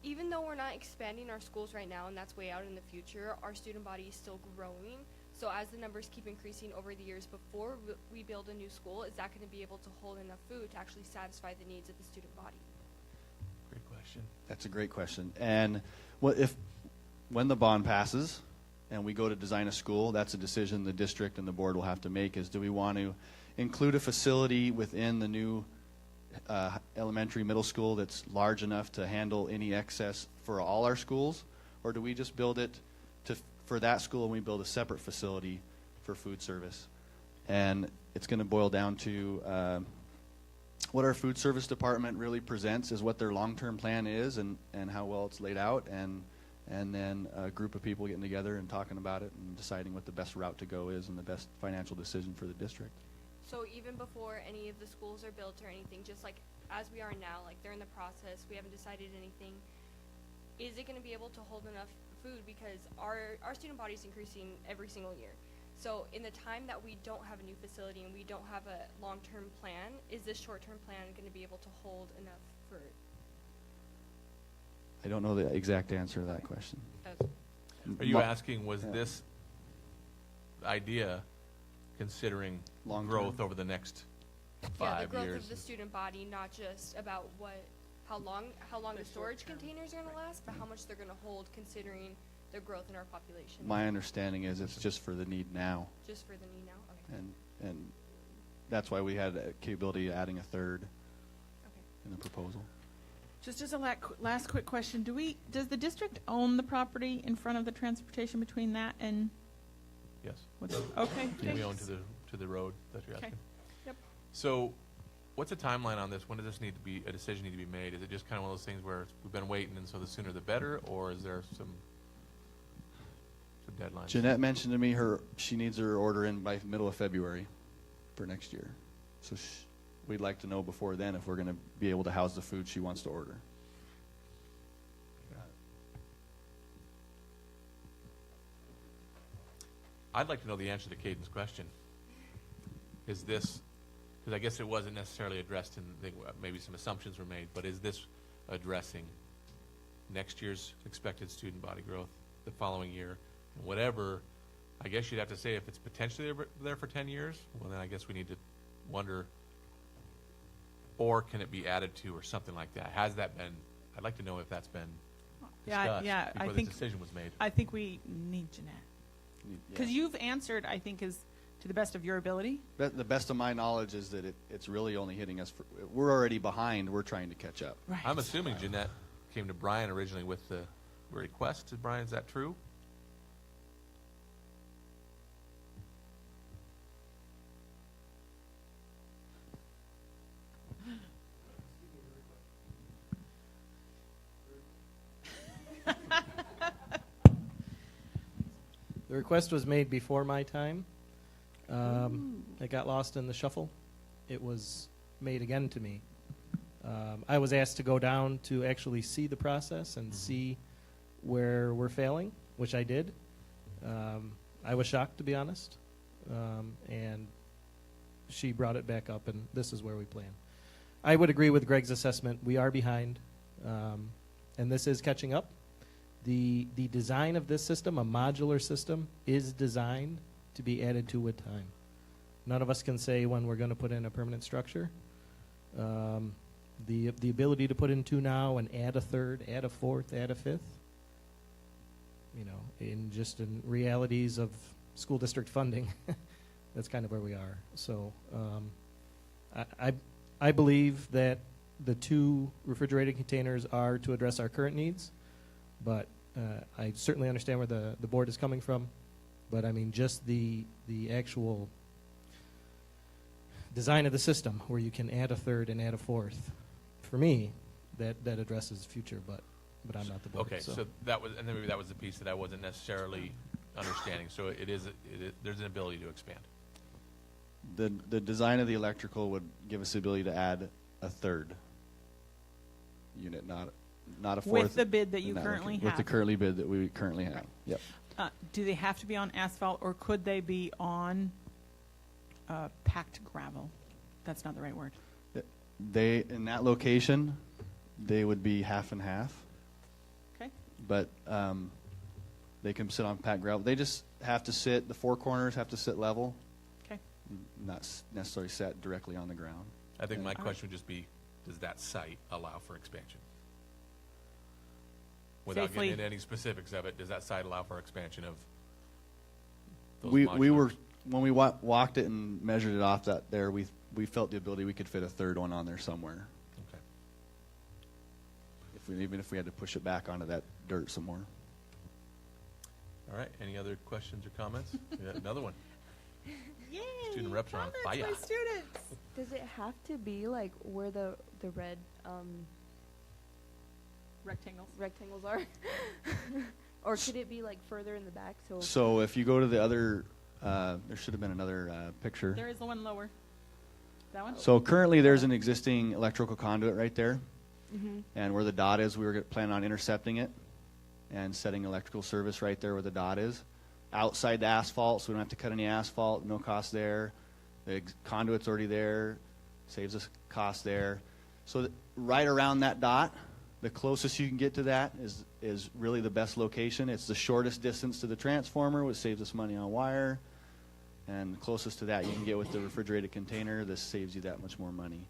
even though we're not expanding our schools right now, and that's way out in the future, our student body is still growing. So as the numbers keep increasing over the years before we build a new school, is that going to be able to hold enough food to actually satisfy the needs of the student body? Great question. That's a great question. And when the bond passes and we go to design a school, that's a decision the district and the board will have to make, is do we want to include a facility within the new elementary, middle school that's large enough to handle any excess for all our schools? Or do we just build it for that school and we build a separate facility for food service? And it's going to boil down to what our food service department really presents is what their long-term plan is and how well it's laid out, and then a group of people getting together and talking about it and deciding what the best route to go is and the best financial decision for the district. So even before any of the schools are built or anything, just like as we are now, like they're in the process, we haven't decided anything, is it going to be able to hold enough food? Because our student body is increasing every single year. So in the time that we don't have a new facility and we don't have a long-term plan, is this short-term plan going to be able to hold enough for it? I don't know the exact answer to that question. Are you asking, was this idea considering Long-term growth over the next 5 Yeah, the growth years? of the student body, not just about how long the storage containers are going to last, but how much they're going to hold considering the growth in our population. My understanding is it's just for the need now. Just for the need now? Okay. and that's why we had a capability of adding a third in the proposal. Just as a last quick question, does the district own the property in front of the transportation between that and, Yes. okay. We own thanks. to the road that you're Okay. asking. Yep. So, what's the timeline on this? When does this need to be, a decision need to be made? Is it just kind of one of those things where we've been waiting and so the sooner the better, or is there some deadlines? Jeanette mentioned to me she needs her order in by middle of February for next year. So we'd like to know before then if we're going to be able to house the food she wants to order. I'd like to know the answer to Caden's question. Is this, because I guess it wasn't necessarily addressed in, maybe some assumptions were made, but is this addressing next year's expected student body growth, the following year, and whatever? I guess you'd have to say if it's potentially there for 10 years, well, then I guess we need to wonder, or can it be added to or something like that? Has that been, I'd like to know if that's been discussed Yeah, I before think, the decision was made. I think we need Jeanette. Because you've answered, I think, is to the best of your ability. The best of my knowledge is that it's really only hitting us. We're already behind. We're trying to catch up. Right. I'm assuming Jeanette came to Brian originally with the request. Brian, is that true? The request was made before my time. It got lost in the shuffle. It was made again to me. I was asked to go down to actually see the process and see where we're failing, which I did. I was shocked, to be honest. And she brought it back up, and this is where we plan. I would agree with Greg's assessment. We are behind, and this is catching up. The design of this system, a modular system, is designed to be added to with time. None of us can say when we're going to put in a permanent structure. The ability to put in two now and add a third, add a fourth, add a fifth, in realities of school district funding, that's kind of where we are. So I believe that the two refrigerated containers are to address our current needs. But I certainly understand where the board is coming from. But I mean, just the actual design of the system, where you can add a third and add a fourth, for me, that addresses the future. But I'm not the board. Okay, so that was, and then maybe that was the piece that I wasn't necessarily understanding. So it is there's an ability to expand. The design of the electrical would give us the ability to add a third unit, not a fourth. With the bid that you currently have. With the currently bid that we currently have. Yep. Do they have to be on asphalt, or could they be on packed gravel? That's not the right word. In that location, they would be half and half. Okay. But they can sit on packed gravel. They just have to sit, the four corners have to sit level. Okay. Not necessarily set directly on the ground. I think my All right. question would just be, does that site allow for expansion? Without Safely. getting into any specifics of it, does that site allow for expansion of those We modular- were, when we walked it and measured it off that there, we felt the ability we could fit a third one on there somewhere. Okay. Even if we had to push it back onto that dirt some more. All right. Any other questions or comments? Yeah, another one. Yay! Student reps are on comments fire. by students. Does it have to be like where the red Rectangles. rectangles are? Or could it be like further in the back? So if you go to the other, there should have been another picture. There is the one lower. That one? So currently there's an existing electrical conduit right there. Mm-hmm. And where the dot is, we were planning on intercepting it and setting electrical service right there where the dot is. Outside the asphalt, so we don't have to cut any asphalt, no cost there. The conduit's already there, saves us cost there. So right around that dot, the closest you can get to that is really the best location. It's the shortest distance to the transformer, which saves us money on wire. And the closest to that you can get with the refrigerated container. This saves you that much more money.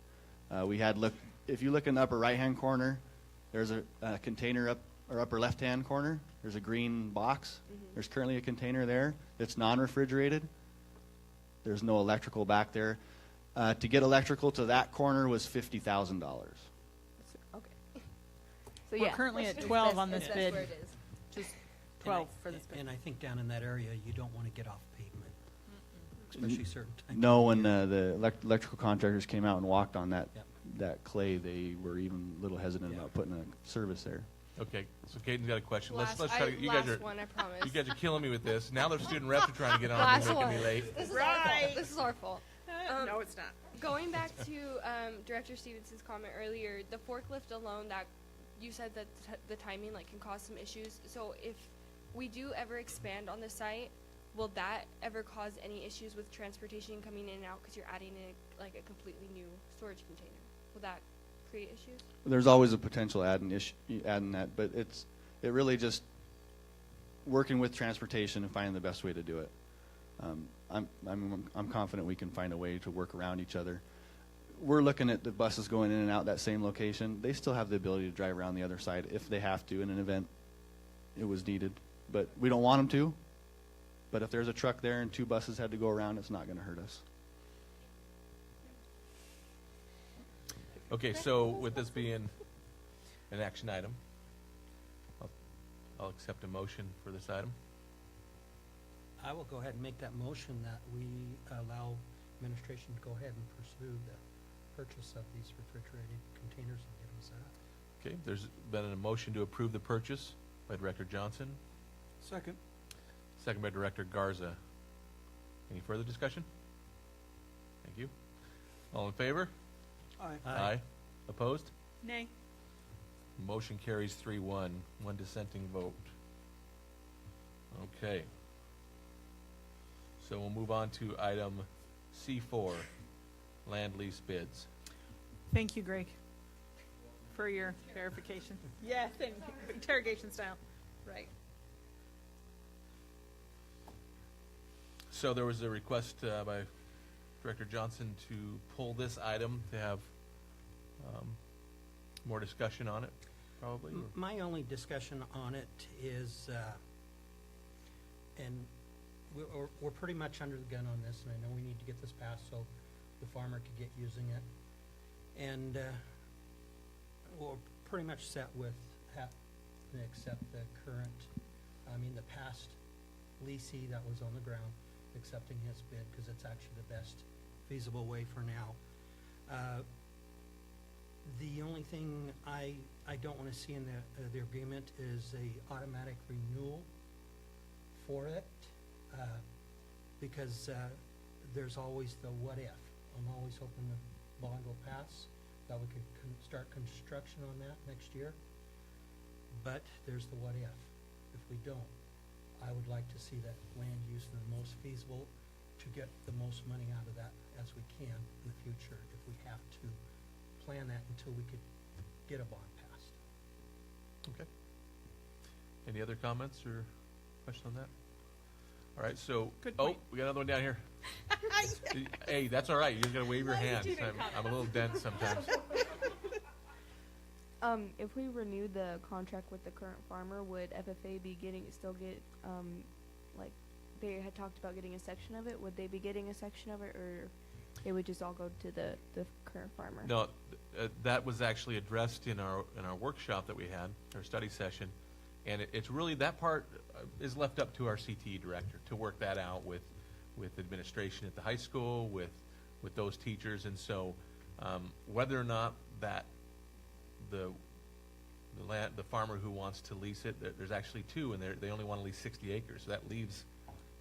If you look in the upper right-hand corner, there's a container upper left-hand corner. There's a green box. Mm-hmm. There's currently a container there that's non-refrigerated. There's no electrical back there. To get electrical to that corner was $50,000. Okay. So We're yeah. currently at It's 12 best- on this it's best bid. where it is. Just 12 for this bid. And I think down in that area, you don't want to get off pavement, especially certain times. No, of when year. the electrical contractors came out and walked on that, Yep. that clay, they were even a little hesitant Yeah. about putting a service there. Okay, so Caden's got a question. Last, Let's try to, you guys last are, one, I promise. you guys are killing me with this. Now the student reps are trying to get on Last and making one. me late. This is our fault. This is our fault. No, it's not. Going back to Director Stevenson's comment earlier, the forklift alone, that you said that the timing like can cause some issues. So if we do ever expand on the site, will that ever cause any issues with transportation coming in and out because you're adding in like a completely new storage container? Will that create issues? There's always a potential adding that, but it really just working with transportation and finding the best way to do it. I'm confident we can find a way to work around each other. We're looking at the buses going in and out that same location. They still have the ability to drive around the other side if they have to in an event it was needed. But we don't want them to. But if there's a truck there and 2 buses had to go around, it's not going to hurt us. Okay, so with this being an action item, I'll accept a motion for this item. I will go ahead and make that motion that we allow administration to go ahead and pursue the purchase of these refrigerated containers and get them set up. Okay, there's been a motion to approve the purchase by Director Johnson, Second. second by Director Garza. Any further discussion? Thank you. All in favor? Aye. Opposed? Nay. Motion carries 3-1, one dissenting vote. Okay. So we'll move on to item C4, land lease bids. Thank you, Greg, for your verification. Yes, and interrogation style. Right. So there was a request by Director Johnson to pull this item to have more discussion on it, probably? or- My only discussion on it is, and we're pretty much under the gun on this, and I know we need to get this passed so the farmer could get using it. And we're pretty much set with having to accept the the past leasee that was on the ground, accepting his bid, because it's actually the best feasible way for now. The only thing I don't want to see in the agreement is a automatic renewal for it, because there's always the what if. I'm always hoping the bond will pass, that we could start construction on that next year. But there's the what if. If we don't, I would like to see that land used in the most feasible to get the most money out of that as we can in the future, if we have to plan that until we could get a bond passed. Okay. Any other comments or questions on that? All right, so, Good oh, point. we got another one down here. Hey, that's all right, you just gotta wave your hands. I'm a little dense sometimes. If we renew the contract with the current farmer, would FFA be like, they had talked about getting a section of it, would they be getting a section of it, or it would just all go to the current farmer? No, that was actually addressed in our workshop that we had, our study session, and it's really, that part is left up to our CTE director to work that out with administration at the high school, with those teachers, and so whether or not that the farmer who wants to lease it, there's actually 2, and they only want to lease 60 acres, so that leaves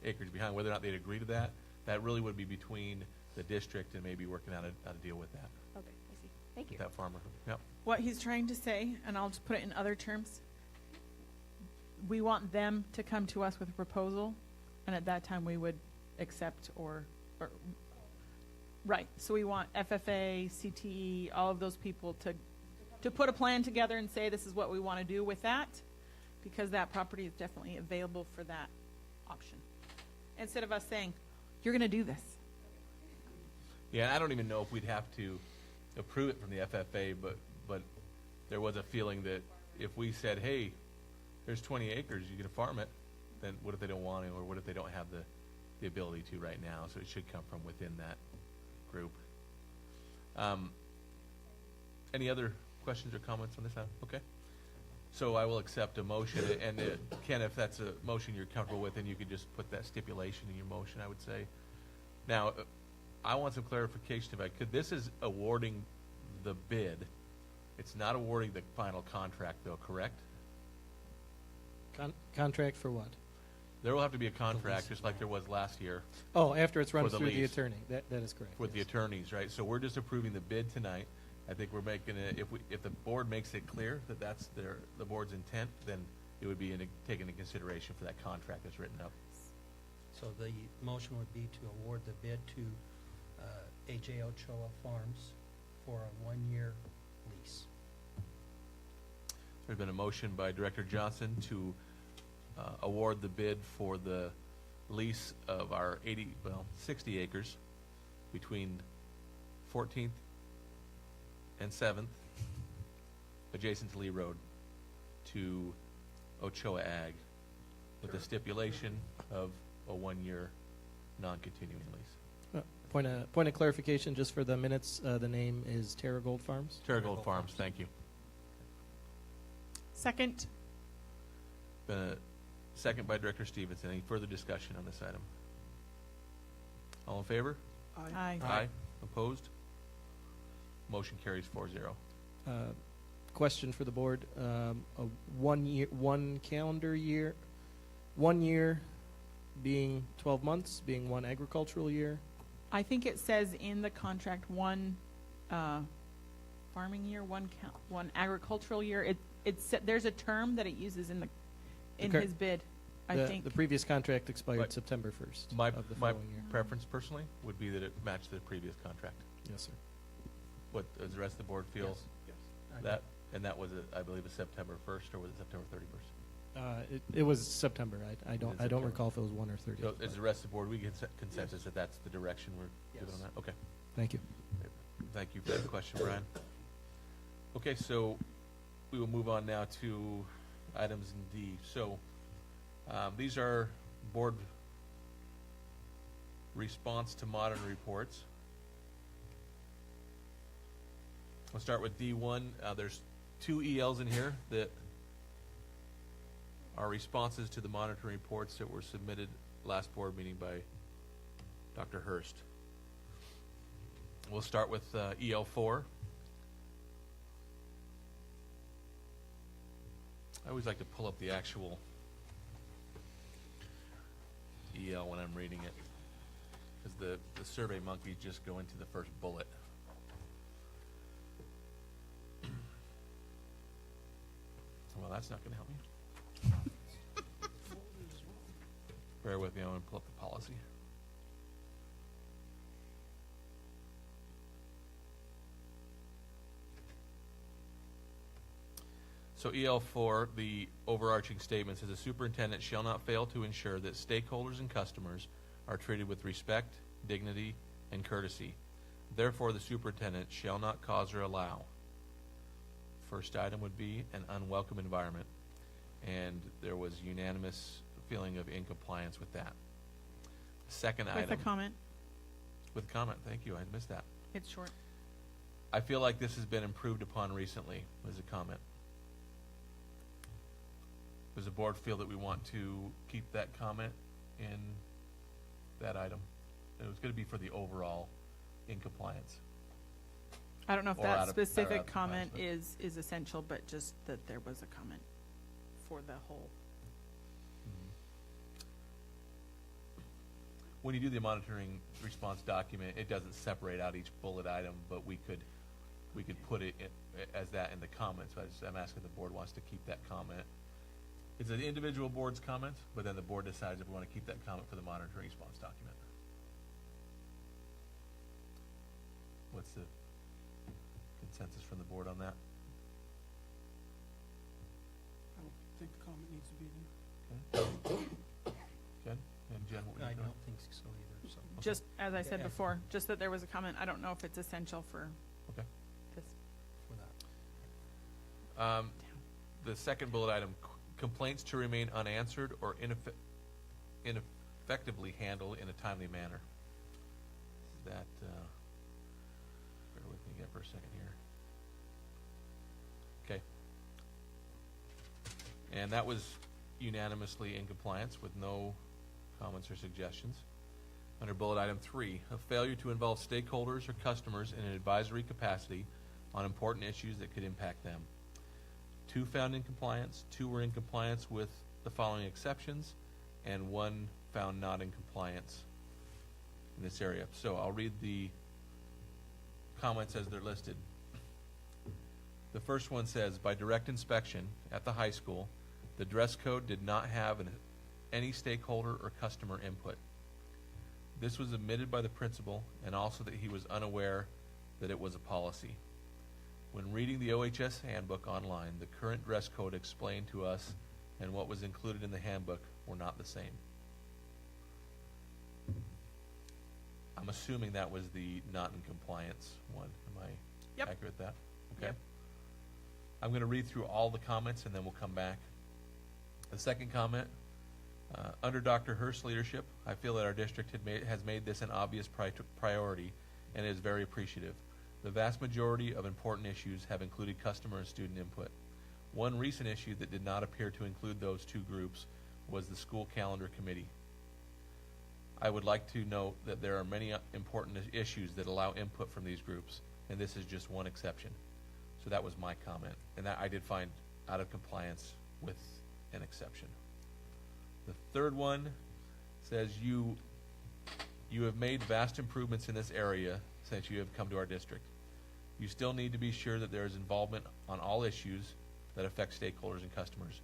acreage behind. Whether or not they'd agree to that really would be between the district and maybe working out how to deal with that, Okay, I see. Thank you. with that farmer. Yep. What he's trying to say, and I'll just put it in other terms, we want them to come to us with a proposal, and at that time we would accept or right. So we want FFA, CTE, all of those people to put a plan together and say this is what we want to do with that, because that property is definitely available for that option. Instead of us saying, you're going to do this. Yeah, I don't even know if we'd have to approve it from the FFA, but there was a feeling that if we said, hey, there's 20 acres, you can farm it, then what if they don't want to, or what if they don't have the the ability to right now, so it should come from within that group. Any other questions or comments on this item? Okay. So I will accept a motion, and Ken, if that's a motion you're comfortable with, then you could just put that stipulation in your motion, I would say. Now, I want some clarification if I could. This is awarding the bid. It's not awarding the final contract, though, correct? Contract for what? There will have to be a contract, just like there was last year, Oh, after it's run For the through the lease. attorney. That is correct. with the yes. attorneys, right? So we're just approving the bid tonight. I think we're making it, if the board makes it clear that that's the board's intent, then it would be taken into consideration for that contract that's written up. So the motion would be to award the bid to AJ Ochoa Farms for a 1-year lease. There's been a motion by Director Johnson to award the bid for the lease of our 60 acres between 14th and 7th, adjacent to Lee Road, to Ochoa Ag, with the stipulation of a 1-year non-continuing lease. Point of clarification, just for the minutes, the name is Terragold Farms? Terragold Farms, thank you. Second. Been a second by Director Stevenson. Any further discussion on this item? All in favor? Aye. Aye. Opposed? Motion carries 4-0. Question for the board, a 1 year, 1 calendar year, 1 year being 12 months, being 1 agricultural year? I think it says in the contract 1 farming year, 1 agricultural year. There's a term that it uses in Okay. his bid, I think. The previous contract expired Right. September 1st My of the following year. preference personally would be that it matched the previous contract. Yes, sir. What, does the rest of the board feel? Yes. Yes. That, and that was, I believe, a September 1st, or was it September 31st? It was September. I don't September. recall if it was 1 or 30. So is the rest of the board, we get consensus that that's the direction we're giving on Yes. that? Okay. Thank you. Thank you for that question, Brian. Okay, so we will move on now to items in D. So these are board response to modern reports. We'll start with D1. There's 2 ELs in here that are responses to the monitoring reports that were submitted last board meeting by Dr. Hurst. We'll start with EL4. I always like to pull up the actual EL when I'm reading it, because the survey monkeys just go into the first bullet. Well, that's not going to help me. Bear with me, I'm going to pull up the policy. So EL4, the overarching statement says the superintendent shall not fail to ensure that stakeholders and customers are treated with respect, dignity, and courtesy. Therefore, the superintendent shall not cause or allow. First item would be an unwelcome environment, and there was unanimous feeling of incompliance with that. Second item. With a comment. With comment, thank you, I missed that. It's short. I feel like this has been improved upon recently, as a comment. Does the board feel that we want to keep that comment in that item? It was going to be for the overall in compliance. I don't know if Or out that of- or out specific of comment compliance, is essential, but just that there was a comment for the whole. When you do the monitoring response document, it doesn't separate out each bullet item, but we could put it as that in the comments. I'm asking if the board wants to keep that comment. It's an individual board's comment, but then the board decides if we want to keep that comment for the monitoring response document. What's the consensus from the board on that? I don't think the comment needs to be there. Ken and Jen, what would I you don't think so either, so. Just, as I said Yeah. before, just that there was a comment. I don't know if it's essential for Okay. this. For that. The second bullet item, complaints to remain unanswered or effectively handle in a timely manner. That, bear with me again for a second here. Okay. And that was unanimously in compliance with no comments or suggestions. Under bullet item 3, a failure to involve stakeholders or customers in an advisory capacity on important issues that could impact them. 2 found in compliance, 2 were in compliance with the following exceptions, and 1 found not in compliance in this area. So I'll read the comments as they're listed. The first one says, by direct inspection at the high school, the dress code did not have any stakeholder or customer input. This was admitted by the principal, and also that he was unaware that it was a policy. When reading the OHS handbook online, the current dress code explained to us and what was included in the handbook were not the same. I'm assuming that was the not in compliance one. Am I Yep. accurate with that? Okay. Yep. I'm going to read through all the comments and then we'll come back. The second comment, under Dr. Hurst's leadership, I feel that our district has made this an obvious priority and is very appreciative. The vast majority of important issues have included customer and student input. One recent issue that did not appear to include those 2 groups was the school calendar committee. I would like to note that there are many important issues that allow input from these groups, and this is just one exception. So that was my comment, and that I did find out of compliance with an exception. The third one says you have made vast improvements in this area since you have come to our district. You still need to be sure that there is involvement on all issues that affect stakeholders and customers.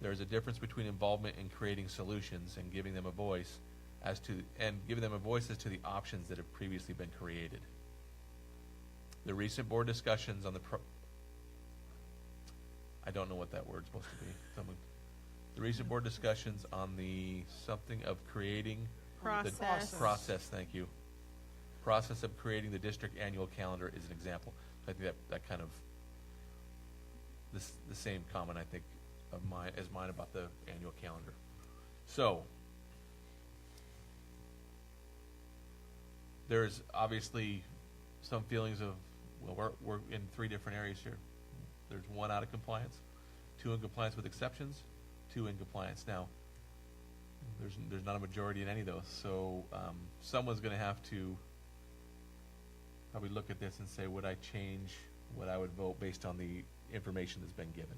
There is a difference between involvement in creating solutions and giving them a voice as to the options that have previously been created. The recent board discussions on I don't know what that word's supposed to be. The recent board discussions on the something of creating Process. the process. Thank you. Process of creating the district annual calendar is an example. I think that kind of the same comment I think of mine about the annual calendar. So there's obviously some feelings of, well, we're in 3 different areas here. There's 1 out of compliance, 2 in compliance with exceptions, 2 in compliance. Now, there's not a majority in any of those, so someone's going to have to probably look at this and say, would I change what I would vote based on the information that's been given?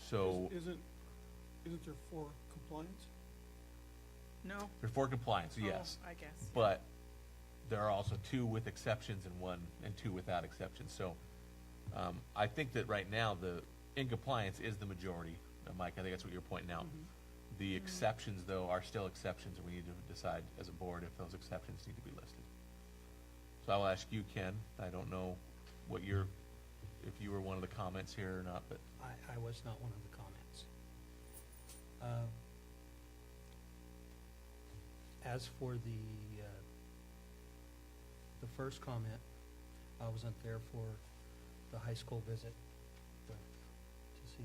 So Isn't there 4 compliance? No? there's 4 compliance, yes. Oh, I guess. But there are also 2 with exceptions and 2 without exceptions. So I think that right now the in compliance is the majority. Mike, I think that's what you're pointing out. The exceptions, though, are still exceptions, and we need to decide as a board if those exceptions need to be listed. So I will ask you, Ken. I don't know if you were one of the comments here or not, but I was not one of the comments. As for the first comment, I wasn't there for the high school visit to see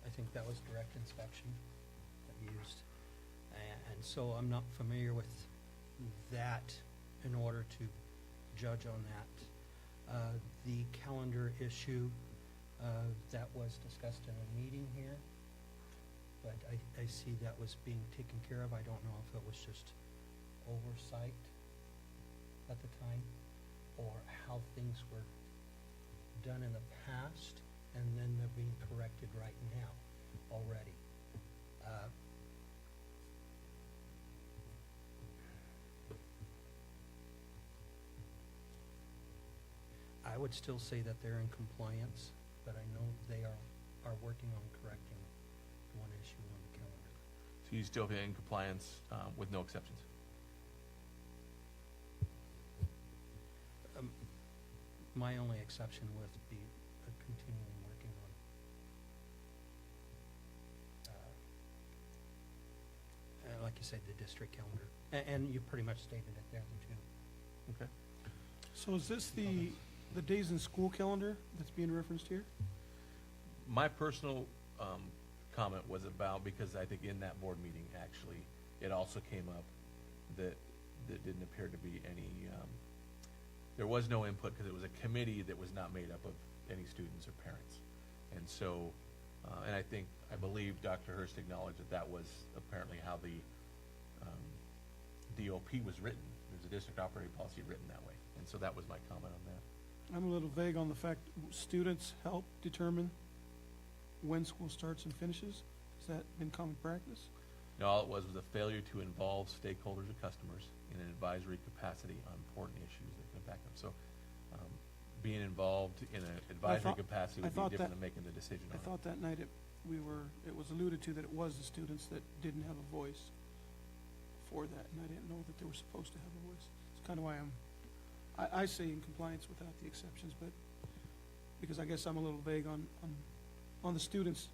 I think that was direct inspection that we used. And so I'm not familiar with that in order to judge on that. The calendar issue, that was discussed in a meeting here, but I see that was being taken care of. I don't know if it was just oversight at the time or how things were done in the past, and then they're being corrected right now already. I would still say that they're in compliance, but I know they are working on correcting one issue on the calendar. so you still be in compliance with no exceptions. My only exception would be continuing working on, like you said, the district calendar. And you pretty much stated it there, too. Okay. So is this the days in school calendar that's being referenced here? My personal comment was about, because I think in that board meeting, actually, it also came up that didn't appear to be any, there was no input because it was a committee that was not made up of any students or parents. And so, and I believe Dr. Hurst acknowledged that was apparently how the DOP was written. There's a district operating policy written that way. And so that was my comment on that. I'm a little vague on the fact, students help determine when school starts and finishes? Has that been common practice? No, all it was a failure to involve stakeholders or customers in an advisory capacity on important issues that can impact them. So, being involved in an advisory capacity would be different than making the decision on I it. thought that night it was alluded to that it was the students that didn't have a voice for that, and I didn't know that they were supposed to have a voice. It's kind of why I say in compliance without the exceptions, but, because I guess I'm a little vague on the students'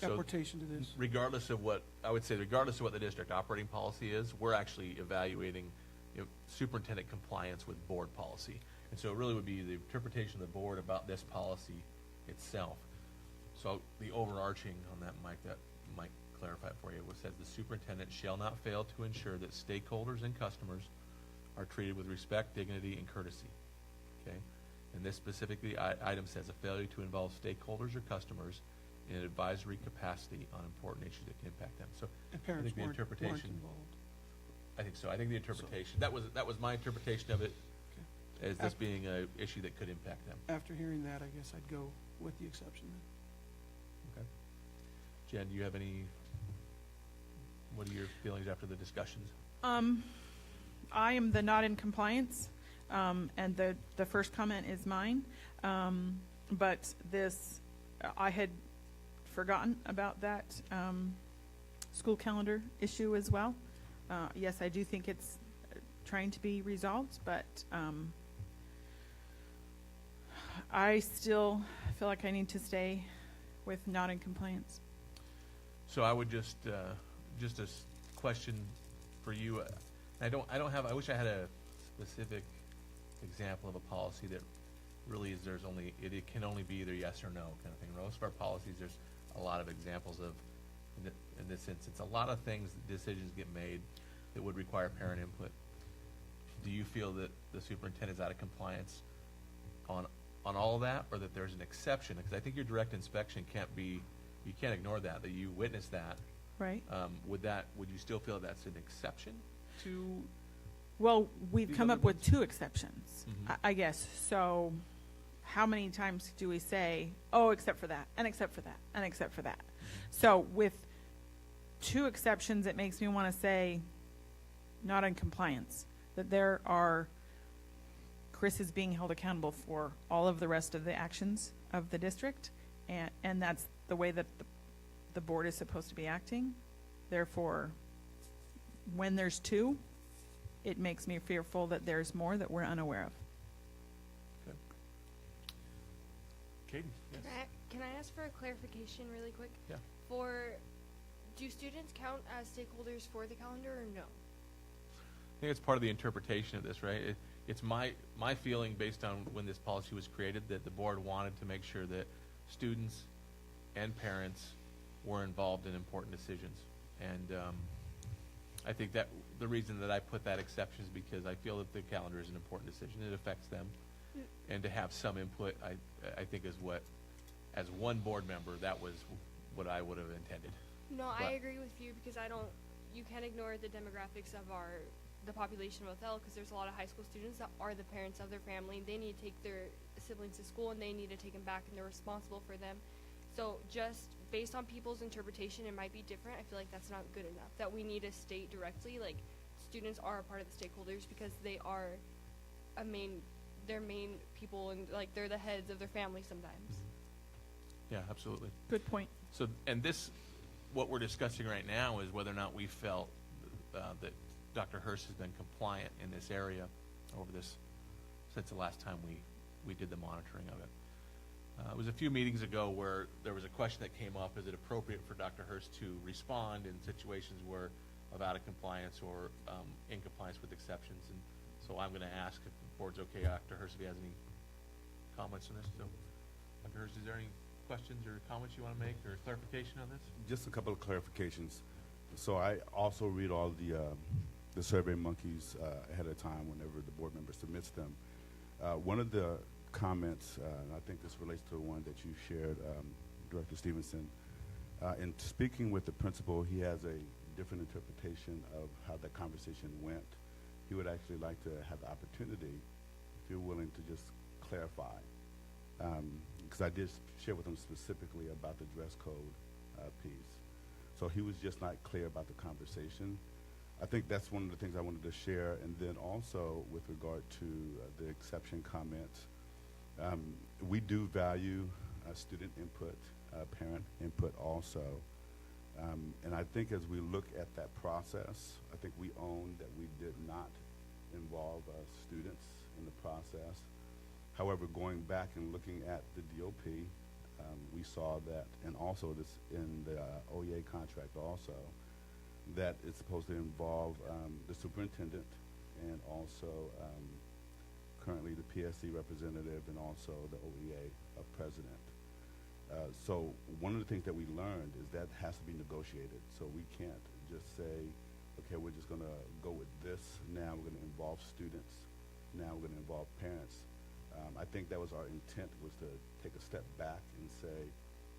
So, apportation to this. regardless of what the district operating policy is, we're actually evaluating, superintendent compliance with board policy. And so it really would be the interpretation of the board about this policy itself. So the overarching on that, Mike, that might clarify it for you, it says the superintendent shall not fail to ensure that stakeholders and customers are treated with respect, dignity, and courtesy. Okay? And this specifically item says a failure to involve stakeholders or customers in an advisory capacity on important issues that can impact them. So And parents the weren't interpretation- involved. I think so. I think the interpretation, that was my interpretation of it, as this being a issue that could impact them. After hearing that, I guess I'd go with the exception then. Okay. Jen, do you have what are your feelings after the discussions? I am the not in compliance, and the first comment is mine. But I had forgotten about that school calendar issue as well. Yes, I do think it's trying to be resolved, but I still feel like I need to stay with not in compliance. So I would just a question for you. I wish I had a specific example of a policy that really is, it can only be either yes or no kind of thing. Most of our policies, there's a lot of examples of, in this instance, a lot of things, decisions get made that would require parent input. Do you feel that the superintendent is out of compliance on all of that, or that there's an exception? Because I think your direct inspection you can't ignore that you witnessed that. Right. Would you still feel that's an exception to? Well, we've These come other up with ones? 2 exceptions, Mhm. I guess. So how many times do we say, oh, except for that, and except for that, and except for that? So with 2 exceptions, it makes me want to say not in compliance, that Chris is being held accountable for all of the rest of the actions of the district, and that's the way that the board is supposed to be acting. Therefore, when there's 2, it makes me fearful that there's more that we're unaware of. Katie, yes. Can I ask for a clarification really quick? Yeah. Do students count as stakeholders for the calendar or no? I think it's part of the interpretation of this, right? It's my feeling, based on when this policy was created, that the board wanted to make sure that students and parents were involved in important decisions. And I think that the reason that I put that exception is because I feel that the calendar is an important decision. It affects them. And to have some input, I think is what, as one board member, that was what I would have intended. No, But- I agree with you because you can't ignore the demographics of the population of Othell, because there's a lot of high school students that are the parents of their family. They need to take their siblings to school, and they need to take them back, and they're responsible for them. So just based on people's interpretation, it might be different. I feel like that's not good enough. That we need to state directly, like, students are a part of the stakeholders because they are they're main people, and like they're the heads of their family sometimes. Yeah, absolutely. Good point. So, and what we're discussing right now is whether or not we felt that Dr. Hurst has been compliant in this area since the last time we did the monitoring of it. It was a few meetings ago where there was a question that came up: is it appropriate for Dr. Hurst to respond in situations where of out of compliance or in compliance with exceptions? And so I'm going to ask if the board's okay, Dr. Hurst, if he has any comments on this. So, Dr. Hurst, is there any questions or comments you want to make or clarification on this? Just a couple of clarifications. So I also read all the Survey Monkeys ahead of time whenever the board member submits them. One of the comments, and I think this relates to the one that you shared, Director Stevenson, in speaking with the principal, he has a different interpretation of how that conversation went. He would actually like to have the opportunity, if you're willing to just clarify, because I did share with him specifically about the dress code piece. So he was just not clear about the conversation. I think that's one of the things I wanted to share. And then also with regard to the exception comments, we do value student input, parent input also. And I think as we look at that process, I think we own that we did not involve students in the process. However, going back and looking at the DOP, we saw that, and also this in the OEA contract also, that it's supposed to involve the superintendent and also currently the PSC representative and also the OEA president. So one of the things that we learned is that has to be negotiated. So we can't just say, okay, we're just going to go with this. Now we're going to involve students. Now we're going to involve parents. I think that was our intent, was to take a step back and say,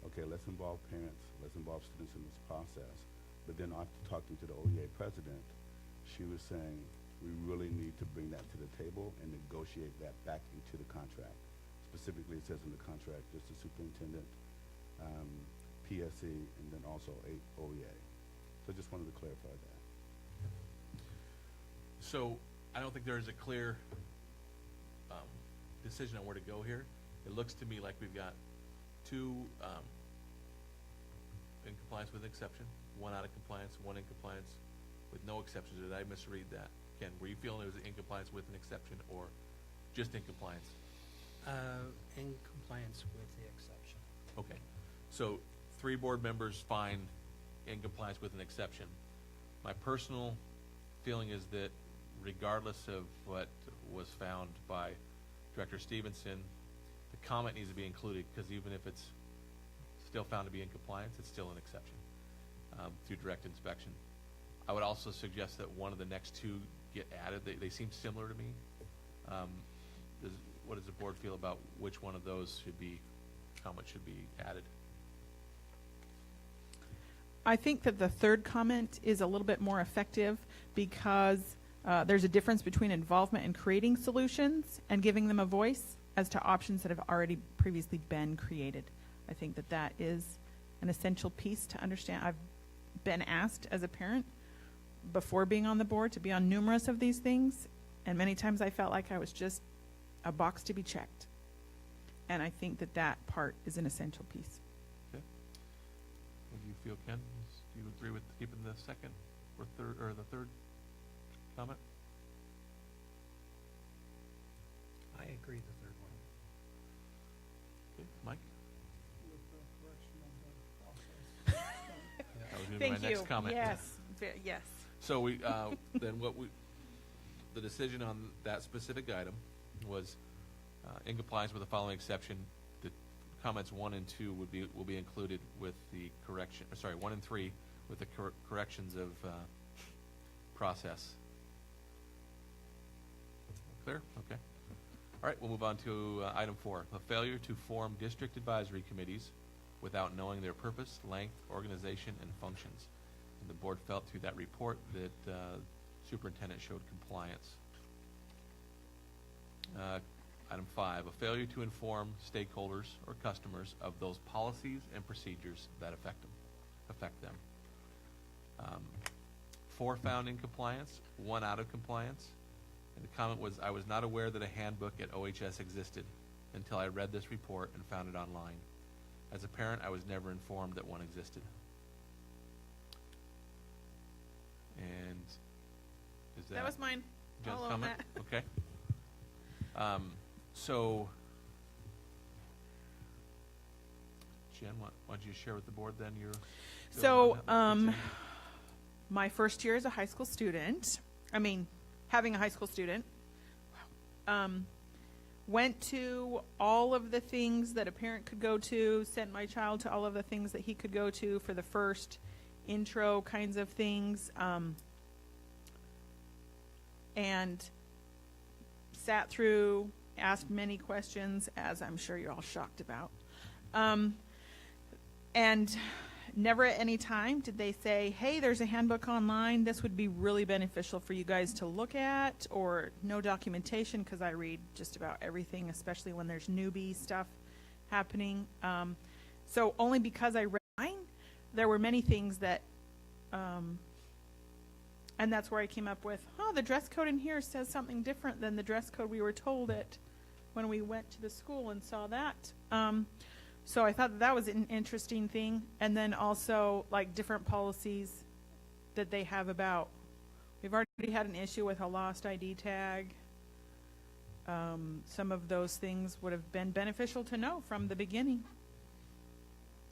okay, let's involve parents, let's involve students in this process. But then after talking to the OEA president, she was saying, we really need to bring that to the table and negotiate that back into the contract. Specifically, it says in the contract, just the superintendent, PSC, and then also OEA. So I just wanted to clarify that. So I don't think there is a clear decision on where to go here. It looks to me like we've got two in compliance with exception, one out of compliance, one in compliance with no exceptions. Did I misread that? Ken, were you feeling it was in compliance with an exception or just in compliance? In compliance with the exception. Okay. So 3 board members find in compliance with an exception. My personal feeling is that regardless of what was found by Director Stevenson, the comment needs to be included, because even if it's still found to be in compliance, it's still an exception through direct inspection. I would also suggest that one of the next 2 get added. They seem similar to me. What does the board feel about which one of those should be, comment should be added? I think that the third comment is a little bit more effective because there's a difference between involvement in creating solutions and giving them a voice as to options that have already previously been created. I think that that is an essential piece to understand. I've been asked as a parent before being on the board to be on numerous of these things, and many times I felt like I was just a box to be checked. And I think that that part is an essential piece. Okay. What do you feel, Ken? Do you agree with keeping the second or third, or the third comment? I agree the third one. Okay, Mike? With the correction of the process. That was going to be Thank my you. next comment. Yes. Yes. So we, then the decision on that specific item was in compliance with the following exception. The comments 1 and 2 will be included with the correction, 1 and 3 with the corrections of process. Clear? Okay. All right, we'll move on to item 4, the failure to form district advisory committees without knowing their purpose, length, organization, and functions. And the board felt through that report that superintendent showed compliance. Item 5, a failure to inform stakeholders or customers of those policies and procedures that affect them. 4 found in compliance, 1 out of compliance. And the comment was, I was not aware that a handbook at OHS existed until I read this report and found it online. As a parent, I was never informed that one existed. And is that? That was mine. Jen's I'll own comment? that. Okay. So, Jen, why don't you share with the board then your So, my first year as a high school student, having a high school student, went to all of the things that a parent could go to, sent my child to all of the things that he could go to for the first intro kinds of things, and sat through, asked many questions, as I'm sure you're all shocked about. And never at any time did they say, hey, there's a handbook online. This would be really beneficial for you guys to look at, or no documentation, because I read just about everything, especially when there's newbie stuff happening. So only because I read mine, there were many things that, and that's where I came up with, the dress code in here says something different than the dress code we were told it when we went to the school and saw that. So I thought that was an interesting thing. And then also, like, different policies that they have about, we've already had an issue with a lost ID tag. Some of those things would have been beneficial to know from the beginning.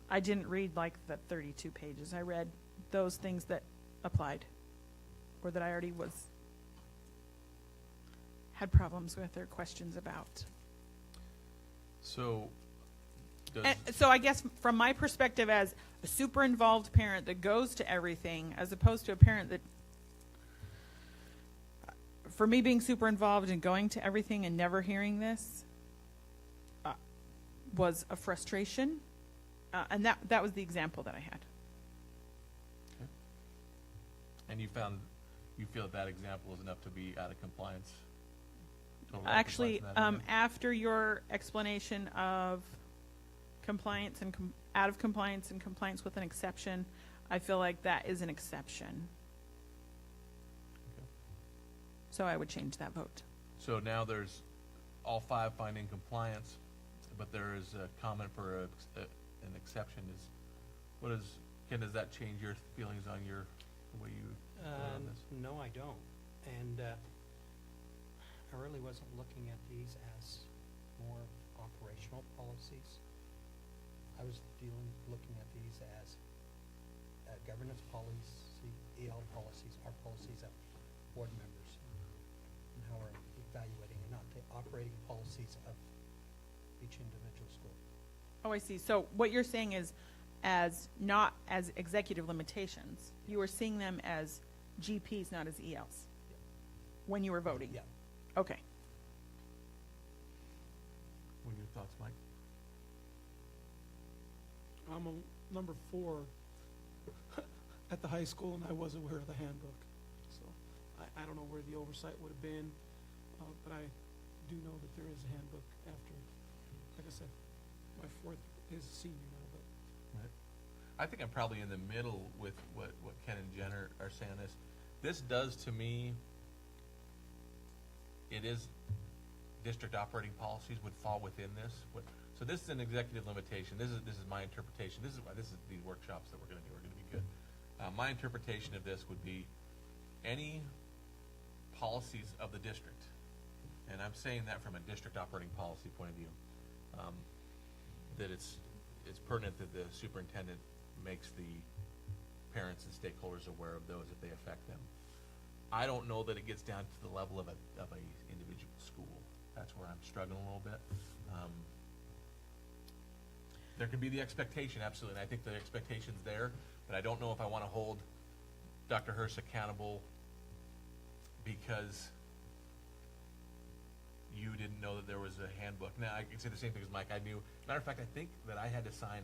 I didn't read, like, the 32 pages. I read those things that applied, or that I already had problems with or questions about. So, So I guess from my perspective as a super involved parent that goes to everything, as opposed to a parent that, for me being super involved and going to everything and never hearing this, was a frustration. And that was the example that I had. okay. And you feel that example is enough to be out of compliance? Total Actually, compliance in that area? after your explanation of compliance and out of compliance and compliance with an exception, I feel like that is an exception. Okay. So I would change that vote. So now there's all 5 finding compliance, but there is a comment for an exception. Ken, does that change your feelings on the way you vote on this? No, I don't. And I really wasn't looking at these as more operational policies. I was looking at these as governance policy, EL policies, our policies of board members, and how we're evaluating, and not the operating policies of each individual school. Oh, I see. So what you're saying is, not as executive limitations, you were seeing them as GPs, not as ELs, when you were voting? Yeah. Okay. What are your thoughts, Mike? I'm a number 4 at the high school, and I was aware of the handbook. So I don't know where the oversight would have been, but I do know that there is a handbook after, like I said, my 4th is senior now, but. Right. I think I'm probably in the middle with what Ken and Jen are saying. This does, to me, it is district operating policies would fall within this. So this is an executive limitation. This is my interpretation. This is why these workshops that we're going to do are going to be good. My interpretation of this would be any policies of the district, and I'm saying that from a district operating policy point of view, that it's pertinent that the superintendent makes the parents and stakeholders aware of those if they affect them. I don't know that it gets down to the level of a individual school. That's where I'm struggling a little bit. There can be the expectation, absolutely, and I think the expectation's there, but I don't know if I want to hold Dr. Hurst accountable because you didn't know that there was a handbook. Now, I can say the same thing as Mike. Matter of fact, I think that I had to sign,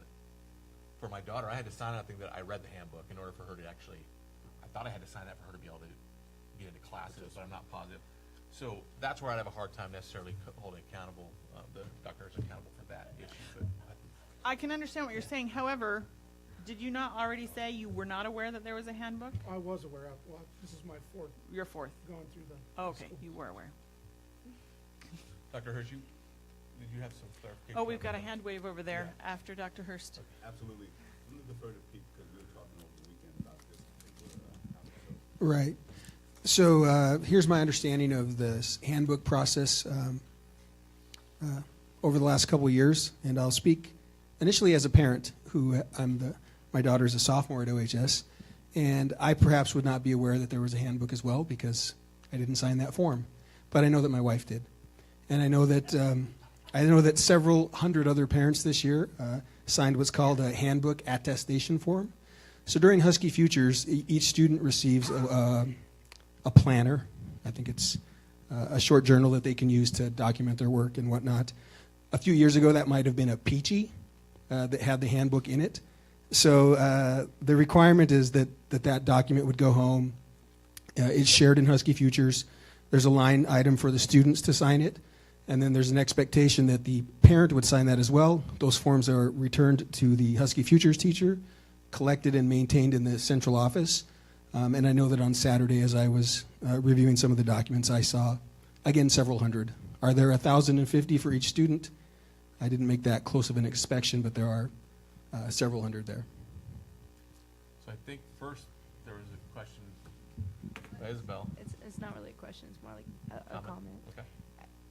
for my daughter, I had to sign on something that I read the handbook in order for her to actually, I thought I had to sign that for her to be able to get into classes, but I'm not positive. So that's where I'd have a hard time necessarily holding accountable, the Dr. Hurst accountable for that issue. But I can understand what you're saying. However, did you not already say you were not aware that there was a handbook? I was aware of, well, this is my 4th Your 4th. going through the. Oh, okay, school. you were aware. Dr. Hurst, did you have some clarification? Oh, we've got a hand wave over there after Dr. Hurst. Absolutely. I'm going to defer to Pete because we were talking over the weekend about this particular topic. Right. So here's my understanding of this handbook process over the last couple of years, and I'll speak initially as a parent who my daughter's a sophomore at OHS, and I perhaps would not be aware that there was a handbook as well because I didn't sign that form, but I know that my wife did. And I know that several hundred other parents this year signed what's called a handbook attestation form. So during Husky Futures, each student receives a planner. I think it's a short journal that they can use to document their work and whatnot. A few years ago, that might have been a Peachy that had the handbook in it. So the requirement is that document would go home. It's shared in Husky Futures. There's a line item for the students to sign it, and then there's an expectation that the parent would sign that as well. Those forms are returned to the Husky Futures teacher, collected and maintained in the central office. And I know that on Saturday, as I was reviewing some of the documents, I saw, again, several hundred. Are there 1,050 for each student? I didn't make that close of an inspection, but there are several hundred there. So I think first there was a question by Isabel. It's not really a question, it's more like a comment. Okay.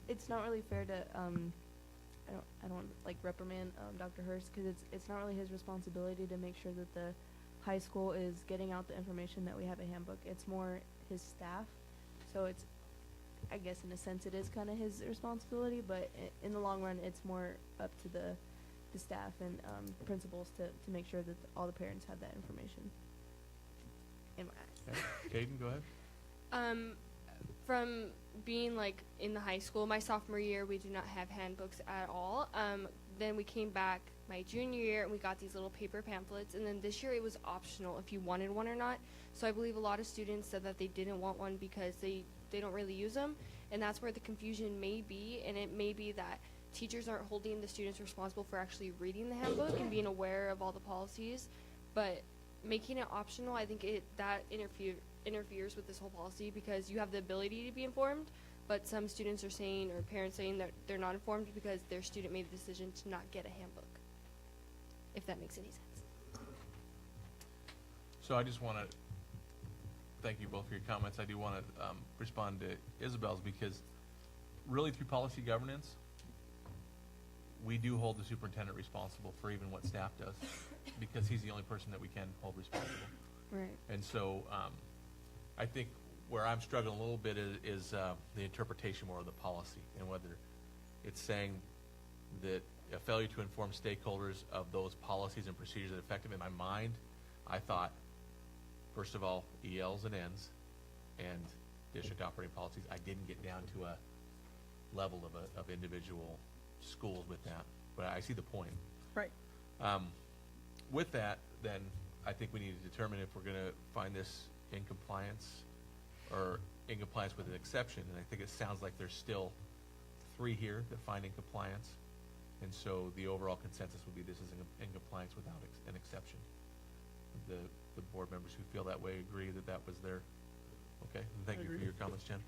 It's not really fair to, I don't like reprimand Dr. Hurst, because it's not really his responsibility to make sure that the high school is getting out the information that we have a handbook. It's more his staff. So it's, I guess in a sense it is kind of his responsibility, but in the long run it's more up to the staff and principals to make sure that all the parents have that information. In my eyes. Okay. Caden, go ahead. From being like in the high school, my sophomore year, we do not have handbooks at all. Then we came back my junior year and we got these little paper pamphlets, and then this year it was optional if you wanted one or not. So I believe a lot of students said that they didn't want one because they don't really use them, and that's where the confusion may be. And it may be that teachers aren't holding the students responsible for actually reading the handbook and being aware of all the policies, but making it optional, I think that interferes with this whole policy, because you have the ability to be informed, but some students are saying, or parents saying, that they're not informed because their student made a decision to not get a handbook, if that makes any sense. So I just want to thank you both for your comments. I do want to respond to Isabel's, because really through policy governance, we do hold the superintendent responsible for even what staff does, because he's the only person that we can hold responsible. Right. And so I think where I'm struggling a little bit is the interpretation more of the policy, and whether it's saying that a failure to inform stakeholders of those policies and procedures that affect them. In my mind, I thought, first of all, ELs and Ns and district operating policies. I didn't get down to a level of individual schools with that, but I see the point. Right. With that, then, I think we need to determine if we're going to find this in compliance or in compliance with an exception. And I think it sounds like there's still 3 here that find in compliance. And so the overall consensus would be this is in compliance without an exception. The board members who feel that way agree that was their, okay. And thank you for your comments, Jen.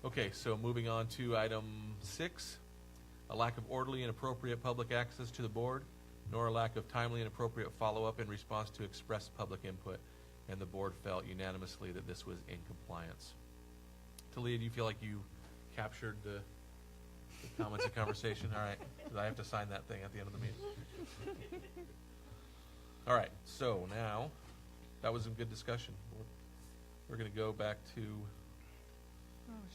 Okay, so moving on to item 6, a lack of orderly and appropriate public access to the board, nor a lack of timely and appropriate follow-up in response to expressed public input. And the board felt unanimously that this was in compliance. Talia, do you feel like you captured the comments and conversation? All right, 'cause I have to sign that thing at the end of the meeting. All right, so now, that was some good discussion. We're going to go back to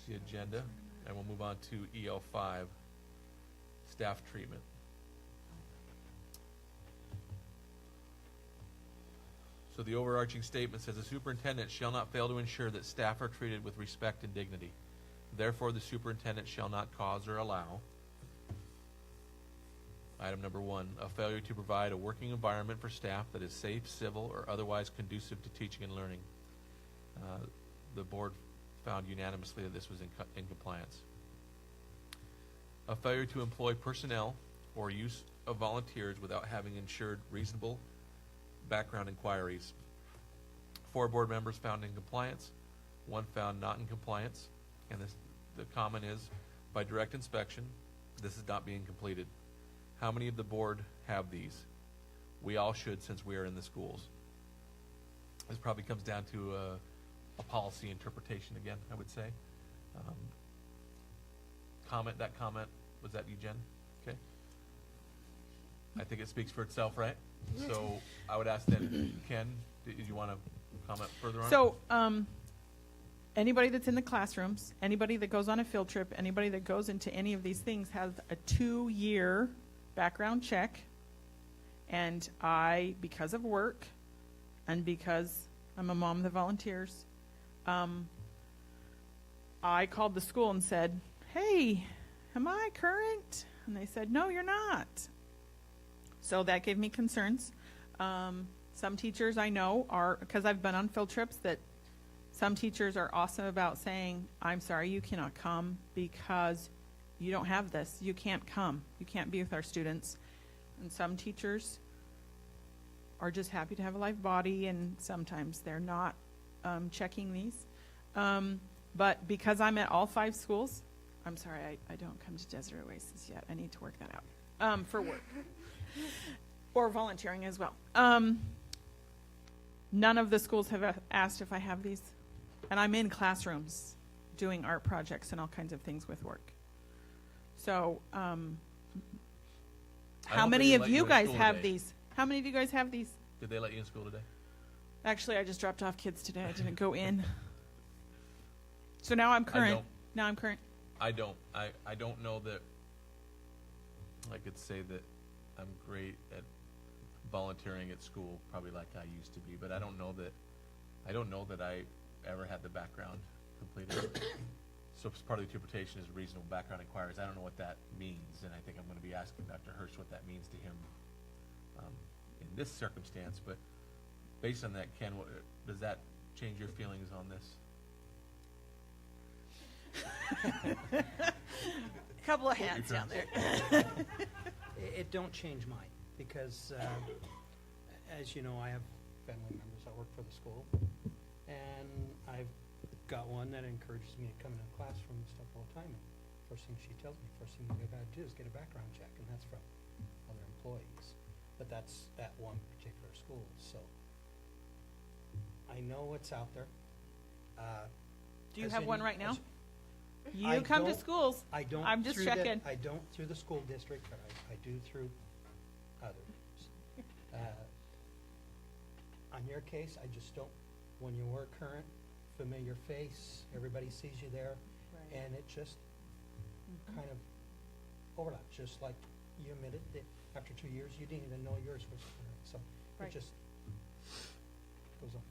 the agenda, and we'll move on to EL5, staff treatment. So the overarching statement says the superintendent shall not fail to ensure that staff are treated with respect and dignity. Therefore, the superintendent shall not cause or allow, item number 1, a failure to provide a working environment for staff that is safe, civil, or otherwise conducive to teaching and learning. The board found unanimously that this was in compliance. A failure to employ personnel or use of volunteers without having ensured reasonable background inquiries. 4 board members found in compliance, 1 found not in compliance, and the comment is, by direct inspection, this is not being completed. How many of the board have these? We all should, since we are in the schools. This probably comes down to a policy interpretation again, I would say. That comment, was that you, Jen? Okay. I think it speaks for itself, right? So I would ask then, Ken, did you want to comment further on it? So, anybody that's in the classrooms, anybody that goes on a field trip, anybody that goes into any of these things has a 2-year background check. And I, because of work and because I'm a mom that volunteers, I called the school and said, hey, am I current? And they said, no, you're not. So that gave me concerns. Some teachers I know are, because I've been on field trips, that some teachers are awesome about saying, I'm sorry, you cannot come because you don't have this. You can't come. You can't be with our students. And some teachers are just happy to have a live body, and sometimes they're not checking these. But because I'm at all 5 schools, I'm sorry, I don't come to Desert Oasis yet. I need to work that out for work. Or volunteering as well. None of the schools have asked if I have these. And I'm in classrooms doing art projects and all kinds of things with work. So, how don't many think of they let you you in guys school have today. these? How many of you guys have these? Did they let you in school today? Actually, I just dropped off kids today. I didn't go in. So now I'm current. don't. Now I'm current. I don't. I don't know that I could say that I'm great at volunteering at school, probably like I used to be, but I don't know that I ever had the background completed. So part of the interpretation is reasonable background inquiries. I don't know what that means, and I think I'm going to be asking Dr. Hirsch what that means to him in this circumstance. But based on that, Ken, does that change your feelings on this? Couple of Your hands turn. down there. It don't change mine, because, as you know, I have family members that work for the school, and I've got one that encourages me to come into the classroom and stuff all the time. And first thing she tells me, first thing you gotta do is get a background check, and that's from other employees. But that's at one particular school, so I know what's out there. Do you As have one any- right now? as- You I come to don't- schools. I don't. I'm just through checking. I don't through the school district, but I do through others. On your case, I just don't, when you were current, familiar face, everybody sees you there, and it just kind of overlaps, just like you admitted that after 2 years, you didn't even know yours was current, so Right. it just goes on.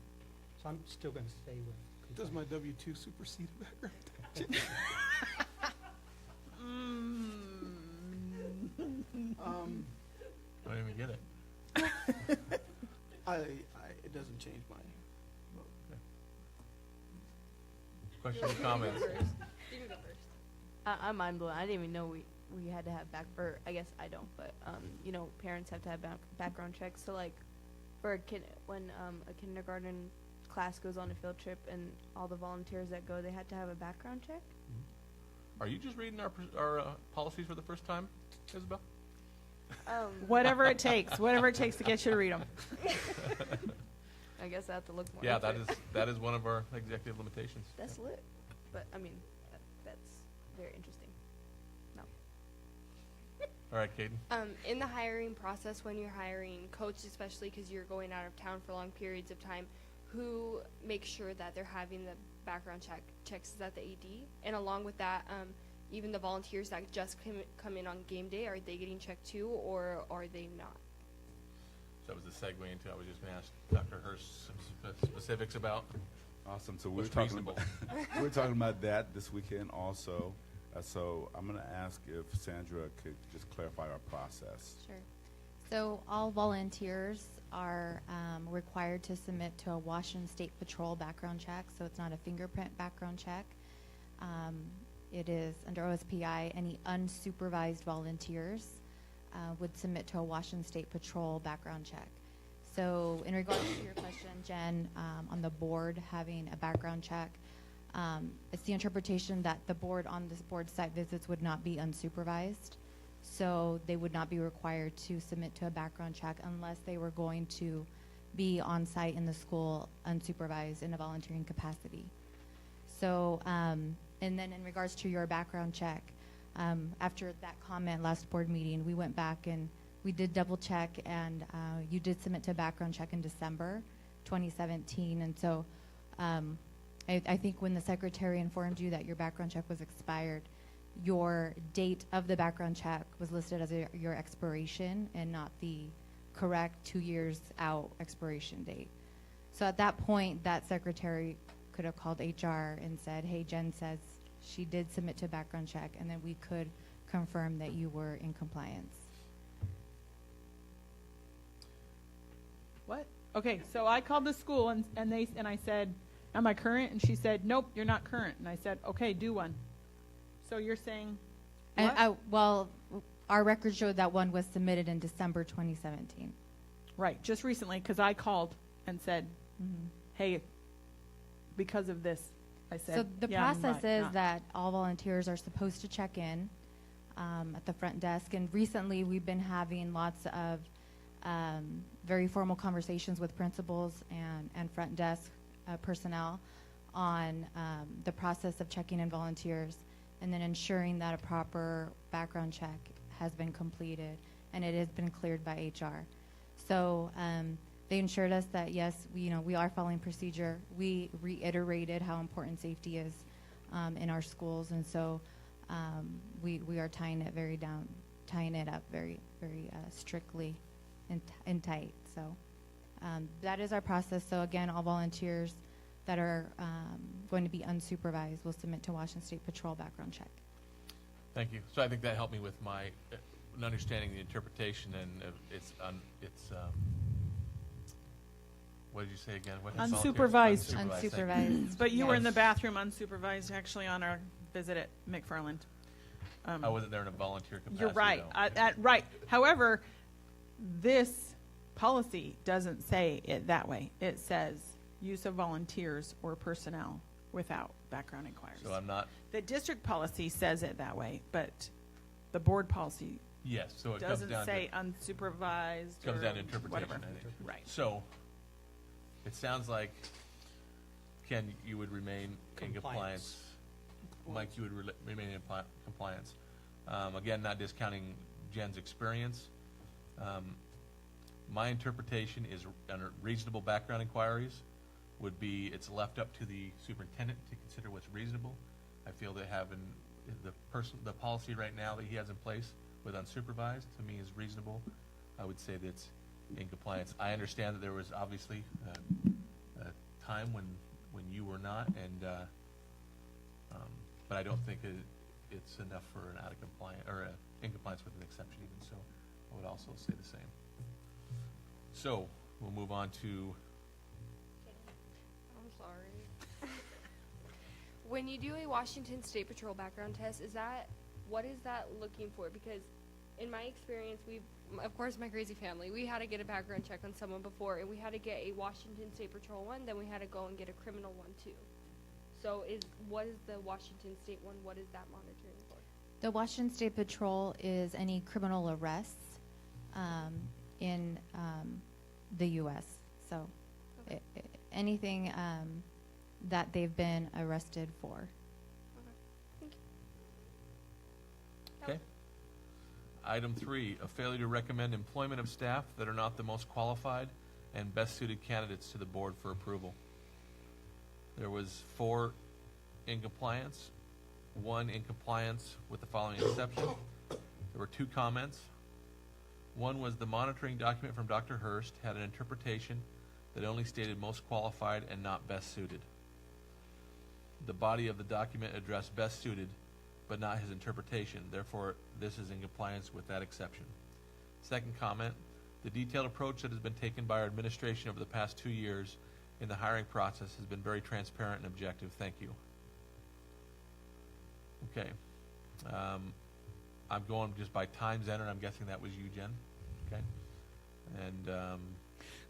So I'm still gonna stay with. Does my W-2 supersede a background? Don't even get it. It doesn't change my vote. Questions or comments? You can go first. I'm mind blown. I didn't even know we had to have or I guess I don't, but you know, parents have to have background checks. So like, for a kid, when a kindergarten class goes on a field trip and all the volunteers that go, they had to have a background check. Are you just reading our policies for the first time, Isabel? Whatever it takes to get you to read them. I guess I have to look more. Yeah, into it. that is one of our executive limitations. That's lit. But I mean, that's very interesting. No. All right, Caden. In the hiring process, when you're hiring coaches, especially because you're going out of town for long periods of time, who makes sure that they're having the background checks? Is that the AD? And along with that, even the volunteers that just come in on game day, are they getting checked too, or are they not? That was the segue into, I was just going to ask Dr. Hirsch some specifics about Awesome. So we're what's talking reasonable. about we're talking about that this weekend also. So I'm going to ask if Sandra could just clarify our process. Sure. So all volunteers are required to submit to a Washington State Patrol background check. So it's not a fingerprint background check. It is under OSPI. Any unsupervised volunteers would submit to a Washington State Patrol background check. So in regards to your question, Jen, on the board having a background check, it's the interpretation that the board on this board site visits would not be unsupervised. So they would not be required to submit to a background check unless they were going to be on site in the school unsupervised in a volunteering capacity. So, and then in regards to your background check, after that comment last board meeting, we went back and we did double check, and you did submit to a background check in December 2017. And so I think when the secretary informed you that your background check was expired, your date of the background check was listed as your expiration and not the correct 2 years out expiration date. So at that point, that secretary could have called HR and said, hey, Jen says she did submit to a background check, and then we could confirm that you were in compliance. What? Okay, so I called the school and I said, am I current? And she said, nope, you're not current. And I said, okay, do one. So you're saying what? Well, our record showed that one was submitted in December 2017. Right, just recently, because I called and said, hey, because of this, I said, So the yeah, I'm process not- is not. that all volunteers are supposed to check in at the front desk. And recently, we've been having lots of very formal conversations with principals and front desk personnel on the process of checking in volunteers and then ensuring that a proper background check has been completed and it has been cleared by HR. So they assured us that yes, we are following procedure. We reiterated how important safety is in our schools, and so we are tying it up very strictly and tight. So that is our process. So again, all volunteers that are going to be unsupervised will submit to Washington State Patrol background check. Thank you. So I think that helped me with my understanding the interpretation, and it's what did you say again? What is Unsupervised. Thank you. Unsupervised. But you were in the bathroom unsupervised, actually, on our visit at McFarland. I wasn't there in a volunteer capacity. You're right. though. Right. However, this policy doesn't say it that way. It says use of volunteers or personnel without background inquiries. So I'm not. The district policy says it that way, but the board policy Yes. So it doesn't comes down say to unsupervised comes or down to interpretation. whatever. I think. Right. So it sounds like Ken, you would remain in compliance. Mike, you would remain in compliance. Again, not discounting Jen's experience. My interpretation is under reasonable background inquiries would be it's left up to the superintendent to consider what's reasonable. I feel that having the policy right now that he has in place with unsupervised to me is reasonable. I would say that's in compliance. I understand that there was obviously a time when you were not, and but I don't think it's enough for an out of compliance or in compliance with an exception even. So I would also say the same. So we'll move on to. I'm sorry. When you do a Washington State Patrol background test, what is that looking for? Because in my experience, of course, my crazy family, we had to get a background check on someone before, and we had to get a Washington State Patrol one, then we had to go and get a criminal one too. So what is the Washington State one? What is that monitoring for? The Washington State Patrol is any criminal arrests in the U.S. So Okay. anything that they've been arrested for. Thank you. Okay. Item 3, a failure to recommend employment of staff that are not the most qualified and best suited candidates to the board for approval. There was 4 in compliance, 1 in compliance with the following exception. There were 2 comments. One was the monitoring document from Dr. Hurst had an interpretation that only stated most qualified and not best suited. The body of the document addressed best suited, but not his interpretation. Therefore, this is in compliance with that exception. Second comment, the detailed approach that has been taken by our administration over the past 2 years in the hiring process has been very transparent and objective. Thank you. Okay. I'm going just by times entered. I'm guessing that was you, Jen. Okay. And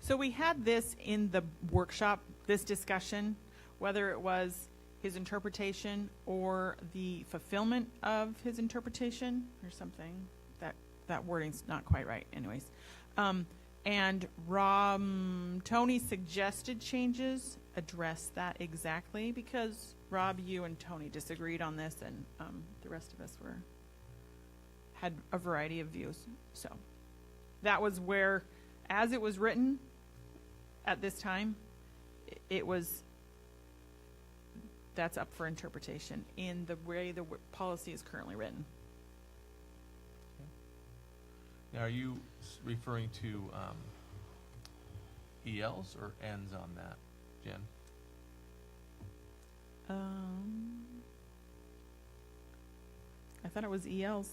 So we had this in the workshop, this discussion, whether it was his interpretation or the fulfillment of his interpretation or something. That wording's not quite right anyways. And Tony suggested changes, address that exactly, because Rob, you and Tony disagreed on this, and the rest of us had a variety of views. So that was where, as it was written at this time, it was that's up for interpretation in the way the policy is currently written. Now, are you referring to ELs or Ns on that, Jen? I thought it was ELs.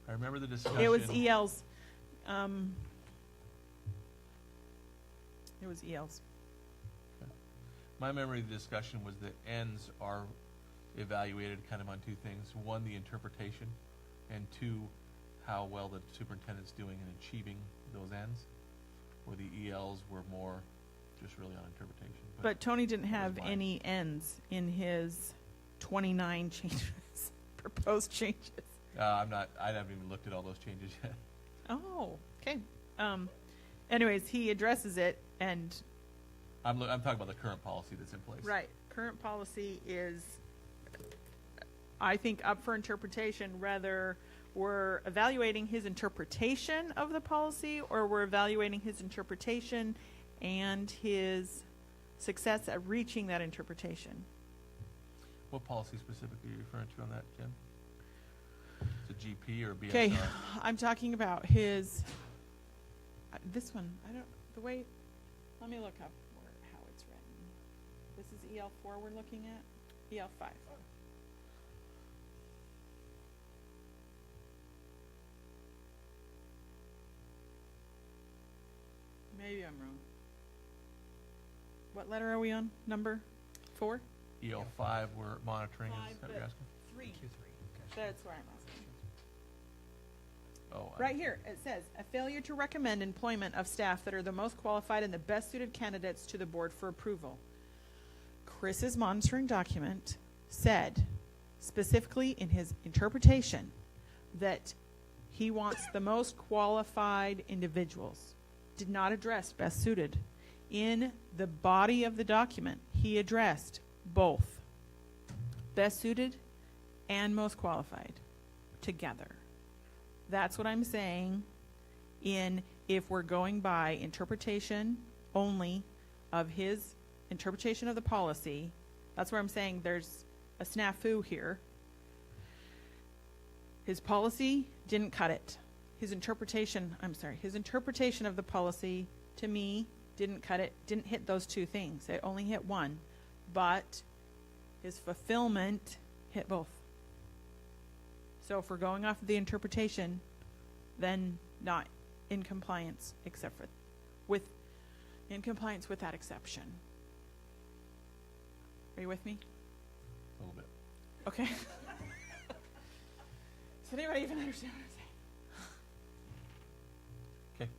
I remember the discussion. It was ELs. It was ELs. My memory of the discussion was that Ns are evaluated kind of on two things. One, the interpretation, and two, how well the superintendent's doing in achieving those ends, where the ELs were more just really on interpretation. But Tony didn't that was have mine. any ends in his 29 changes, proposed changes. I haven't even looked at all those changes yet. Oh, okay. Anyways, he addresses it, and I'm talking about the current policy that's in place. right, current policy is, I think, up for interpretation. Whether we're evaluating his interpretation of the policy, or we're evaluating his interpretation and his success at reaching that interpretation. What policy specifically are you referring to on that, Jen? Is it GP or BSR? Okay, I'm talking about his, this one, the way, let me look up how it's written. This is EL4 we're looking at? EL5. Maybe I'm wrong. What letter are we on? Number 4? EL5 we're monitoring, is that what you're asking? 3. Q3, okay. That's where I'm asking. Oh, Right here, it says, a failure to recommend employment of staff that are the most qualified and the best suited candidates to the board for approval. Chris's monitoring document said, specifically in his interpretation, that he wants the most qualified individuals. Did not address best suited. In the body of the document, he addressed both best suited and most qualified together. That's what I'm saying if we're going by interpretation only of his interpretation of the policy. That's where I'm saying there's a snafu here. His policy didn't cut it. His interpretation of the policy, to me, didn't cut it, didn't hit those two things. It only hit one. But his fulfillment hit both. So if we're going off of the interpretation, then not in compliance, except for in compliance with that exception. Are you with me? A little bit. Okay. Does anybody even understand what I'm saying? Okay.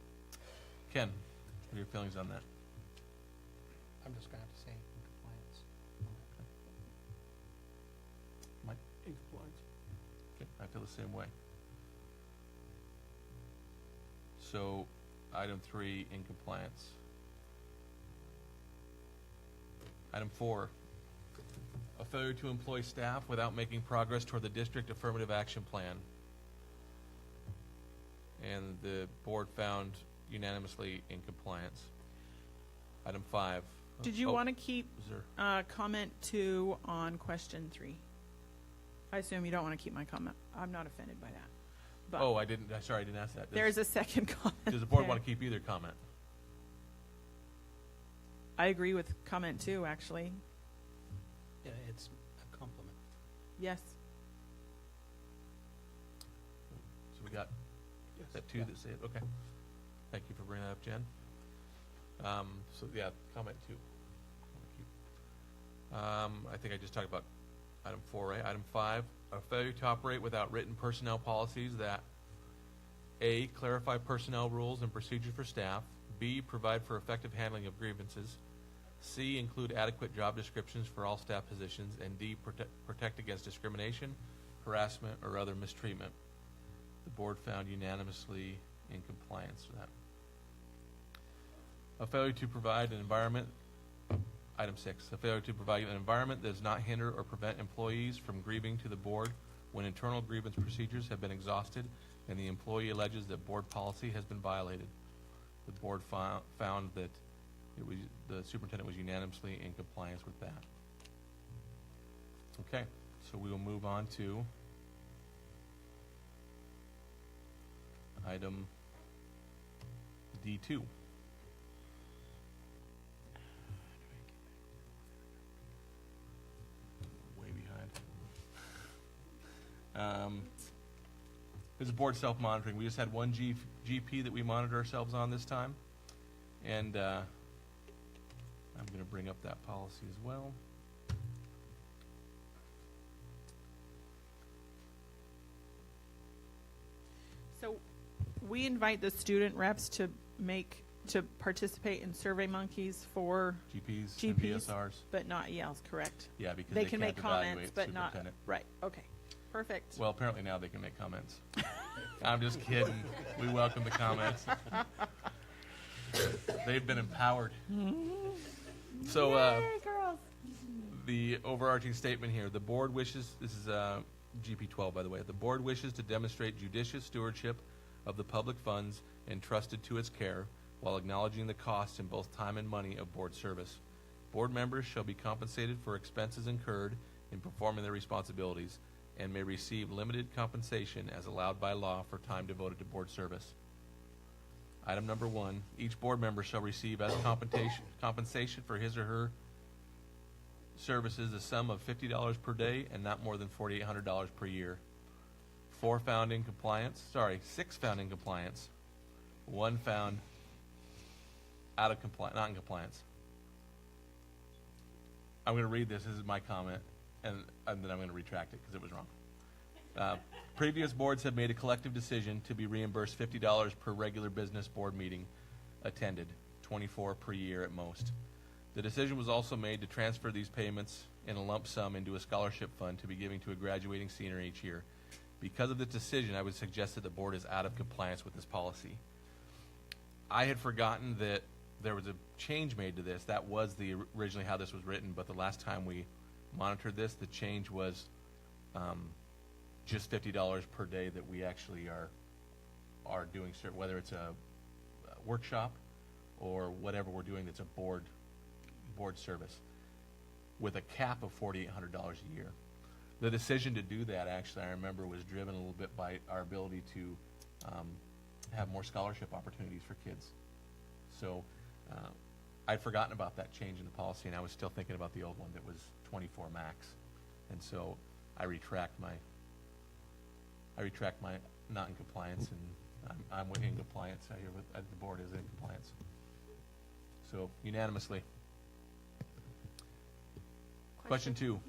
Ken, what are your feelings on that? I'm just gonna have to say in compliance. Mike? In compliance. Okay, I feel the same way. So, item 3, in compliance. Item 4, a failure to employ staff without making progress toward the district affirmative action plan. And the board found unanimously in compliance. Item 5. Did you want to keep Is there? comment 2 on question 3? I assume you don't want to keep my comment. I'm not offended by that. But Oh, I didn't ask that. there's a second comment. Does the board there. want to keep either comment? I agree with comment 2, actually. Yeah, it's a compliment. Yes. So we got that 2 that say it. Okay. Thank you for bringing that up, Jen. So yeah, comment 2. I think I just talked about item 4, right? Item 5, a failure to operate without written personnel policies that A, clarify personnel rules and procedures for staff, B, provide for effective handling of grievances, C, include adequate job descriptions for all staff positions, and D, protect against discrimination, harassment, or other mistreatment. The board found unanimously in compliance with that. A failure to provide an environment, item 6, a failure to provide an environment that does not hinder or prevent employees from grieving to the board when internal grievance procedures have been exhausted and the employee alleges that board policy has been violated. The board found that the superintendent was unanimously in compliance with that. Okay, so we will move on to item D2. Way behind. This is board self-monitoring. We just had one GP that we monitor ourselves on this time. And I'm going to bring up that policy as well. So we invite the student reps to participate in Survey Monkeys for GPs, and GPs, BSRs. but not ELs, correct? Yeah, because They they can can't make comments, evaluate but not, superintendent. right, okay, perfect. Well, apparently now they can make comments. I'm just kidding. We welcome the comments. They've been empowered. So, Yay, girls. the overarching statement here, the board wishes, this is GP 12, by the way, the board wishes to demonstrate judicious stewardship of the public funds entrusted to its care while acknowledging the costs in both time and money of board service. Board members shall be compensated for expenses incurred in performing their responsibilities and may receive limited compensation as allowed by law for time devoted to board service. Item number 1, each board member shall receive as compensation for his or her services a sum of $50 per day and not more than $4,800 per year. 6 found in compliance, 1 found out of compliance, not in compliance. I'm going to read this. This is my comment, and then I'm going to retract it because it was wrong. Previous boards have made a collective decision to be reimbursed $50 per regular business board meeting attended, 24 per year at most. The decision was also made to transfer these payments in a lump sum into a scholarship fund to be given to a graduating senior each year. Because of this decision, I would suggest that the board is out of compliance with this policy. I had forgotten that there was a change made to this. That was originally how this was written, but the last time we monitored this, the change was just $50 per day that we actually are doing, whether it's a workshop or whatever we're doing that's a board service, with a cap of $4,800 a year. The decision to do that, actually, I remember, was driven a little bit by our ability to have more scholarship opportunities for kids. So I'd forgotten about that change in the policy, and I was still thinking about the old one that was 24 max. And so I retract my not in compliance, and I'm in compliance. I hear the board is in compliance. So unanimously. Question 2.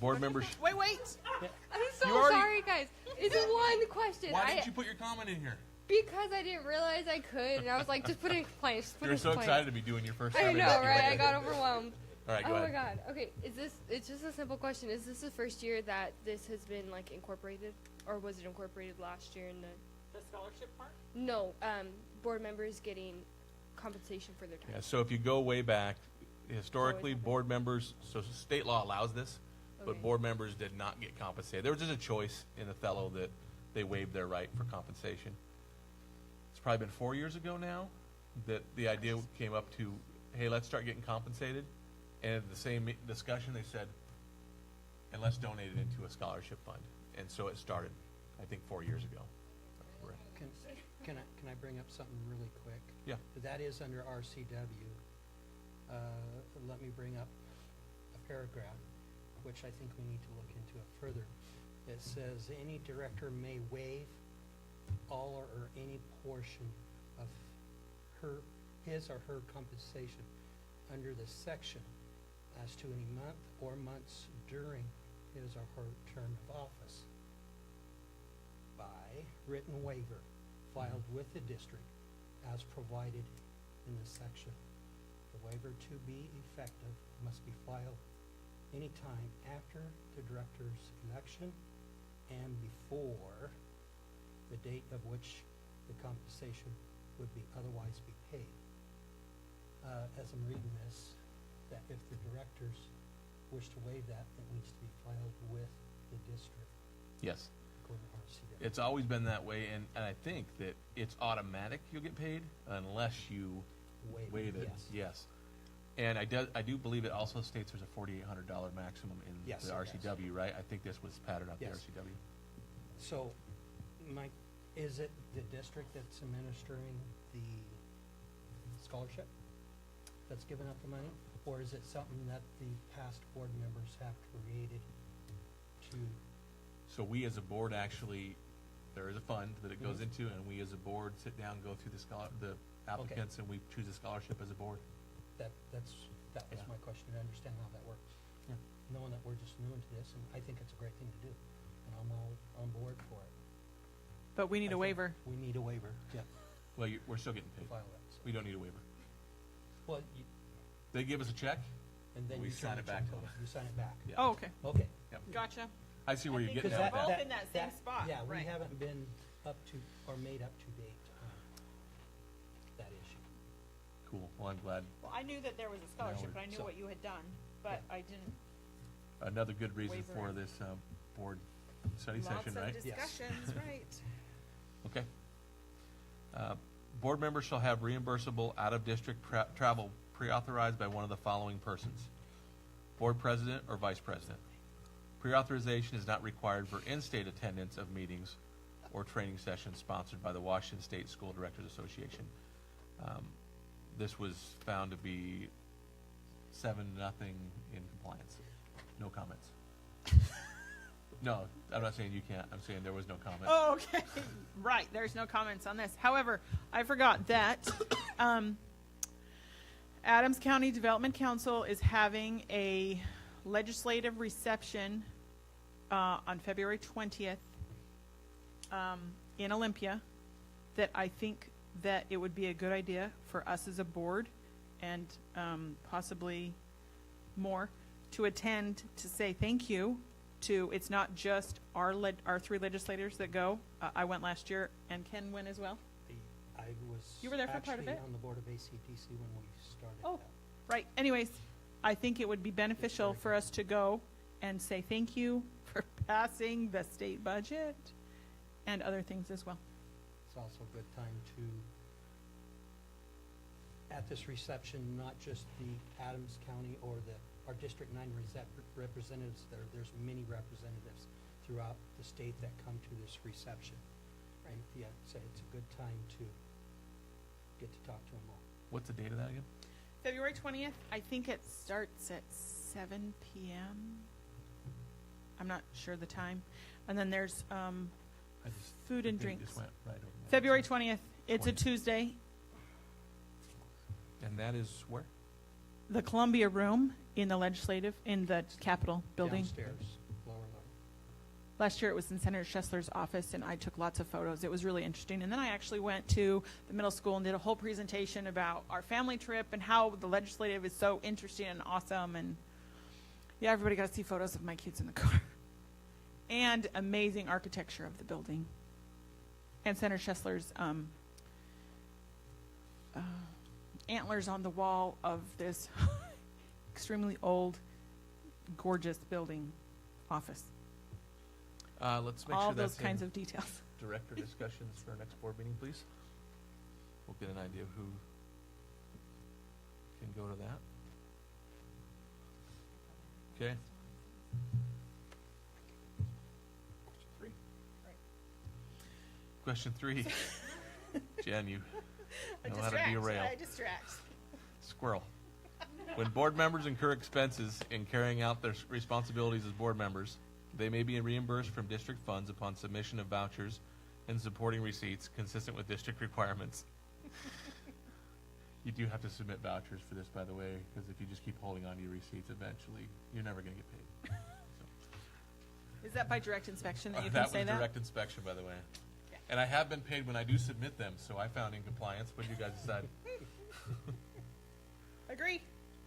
Board members. Wait. I'm so You already- sorry, guys. It's one question. Why didn't you put your comment in here? Because I didn't realize I could, and I was like, just put it in compliance. Just put it You're in so compliance. excited to be doing your first I survey. know, that you right? went I got overwhelmed. All right, go Oh ahead. my god. Okay, it's just a simple question. Is this the first year that this has been like incorporated, or was it incorporated last year in the? The scholarship part? No, board members getting compensation for their time. Yeah, so if you go way back, historically, happened. board members, so state law allows this, but Okay. board members did not get compensated. There was just a choice in the fellow that they waived their right for compensation. It's probably been 4 years ago now that the idea came up to, hey, let's start getting compensated. And at the same discussion, they said, and let's donate it into a scholarship fund. And so it started, I think, 4 years ago. Can I bring up something really quick? Yeah. That is under RCW. Let me bring up a paragraph, which I think we need to look into it further. It says, any director may waive all or any portion of his or her compensation under the section as to any month or months during his or her term of office by written waiver filed with the district as provided in the section. The waiver to be effective must be filed any time after the director's election and before the date of which the compensation would be otherwise be paid. As I'm reading this, that if the directors wish to waive that, it needs to be filed with the district Yes. according to RCW. It's always been that way, and I think that it's automatic you'll get paid unless you waive it. Yes. Yes. And I do believe it also states there's a $4,800 maximum in Yes, the it does. RCW, right? I think this was patterned out the Yes. RCW. So, Mike, is it the district that's administering the scholarship that's giving up the money? Or is it something that the past board members have created to, So we as a board actually, there is a fund that it goes into, and we as a board sit down, go through the applicants, and we choose a scholarship as a board. that was Yeah. my question, to understand how that works. Yeah. Knowing that we're just new into this, and I think it's a great thing to do, and I'm all on board for it. But we need I a think waiver. We need a waiver, yeah, Well, we're still getting to paid. file that. So. We don't need a waiver. Well, They give us a check. and then We you sign turn it back to over. them. You sign it back. Yeah. Oh, okay. Okay. Gotcha. I see where I you're think getting we're at with both that. in that same spot, Yeah, we right. haven't been up to, or made up to date on that issue. Cool. Well, I'm glad. Well, I knew that there was a scholarship, we're- and I knew so- what you had done, but I didn't. Another good reason Waiver for and- this board study session, right? Lots of Yes. discussions, right. Okay. Board members shall have reimbursable out-of-district travel pre-authorized by one of the following persons: board president or vice president. Pre-authorization is not required for in-state attendance of meetings or training sessions sponsored by the Washington State School Directors Association. This was found to be 7-0 in compliance. No comments. No, I'm not saying you can't. I'm saying there was no comment. Oh, okay. Right, there's no comments on this. However, I forgot that Adams County Development Council is having a legislative reception on February 20th in Olympia, that I think that it would be a good idea for us as a board and possibly more to attend, to say thank you to, it's not just our 3 legislators that go. I went last year, and Ken went as well. I was You were there for part of actually it? on the board of ACTC when we started Oh. that. Right, anyways, I think it would be beneficial for us to go and say thank you for passing the state budget and other things as well. It's also a good time to, at this reception, not just the Adams County or our District 9 representatives, there's many representatives throughout the state that come to this reception. And yeah, so it's a good time to get to talk to them all. What's the date of that again? February 20th, I think it starts at 7 p.m. I'm not sure the time. And then there's I just, food and the date drinks. just went right over my February head. 20th, it's a 20th. Tuesday. And that is where? The Columbia Room in the Capitol building. Downstairs, lower level. Last year it was in Senator Schessler's office, and I took lots of photos. It was really interesting. And then I actually went to the middle school and did a whole presentation about our family trip and how the legislative is so interesting and awesome. And yeah, everybody got to see photos of my kids in the car. And amazing architecture of the building. And Senator Schessler's antlers on the wall of this extremely old, gorgeous building office. Let's make All sure those that's kinds in of details. director discussions for our next board meeting, please. We'll get an idea of who can go to that. Okay. Question 3. Jen, you know how to derail. distract. Squirrel. When board members incur expenses in carrying out their responsibilities as board members, they may be reimbursed from district funds upon submission of vouchers and supporting receipts consistent with district requirements. You do have to submit vouchers for this, by the way, because if you just keep holding on to your receipts, eventually, you're never going to get paid. Is that by direct inspection that you That can say was that? direct inspection, by the way. Yeah. And I have been paid when I do submit them, so I found in compliance. What do you guys decide? Agree.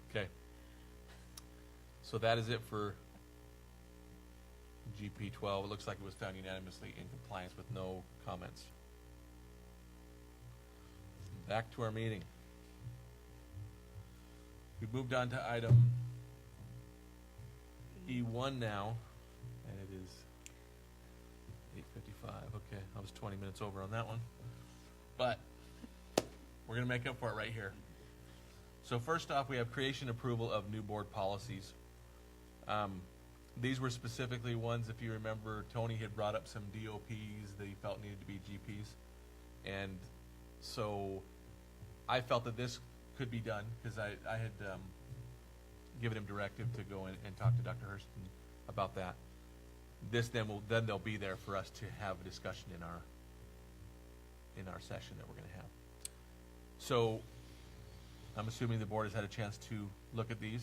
Okay. So that is it for GP 12. It looks like it was found unanimously in compliance with no comments. Back to our meeting. We've moved on to item E1 now, and it is 8:55. Okay, I was 20 minutes over on that one. But we're going to make up for it right here. So first off, we have creation approval of new board policies. These were specifically ones, if you remember, Tony had brought up some DOPs that he felt needed to be GPs. And so I felt that this could be done, because I had given him directive to go in and talk to Dr. Hurston about that. This then they'll be there for us to have a discussion in our session that we're going to have. So I'm assuming the board has had a chance to look at these.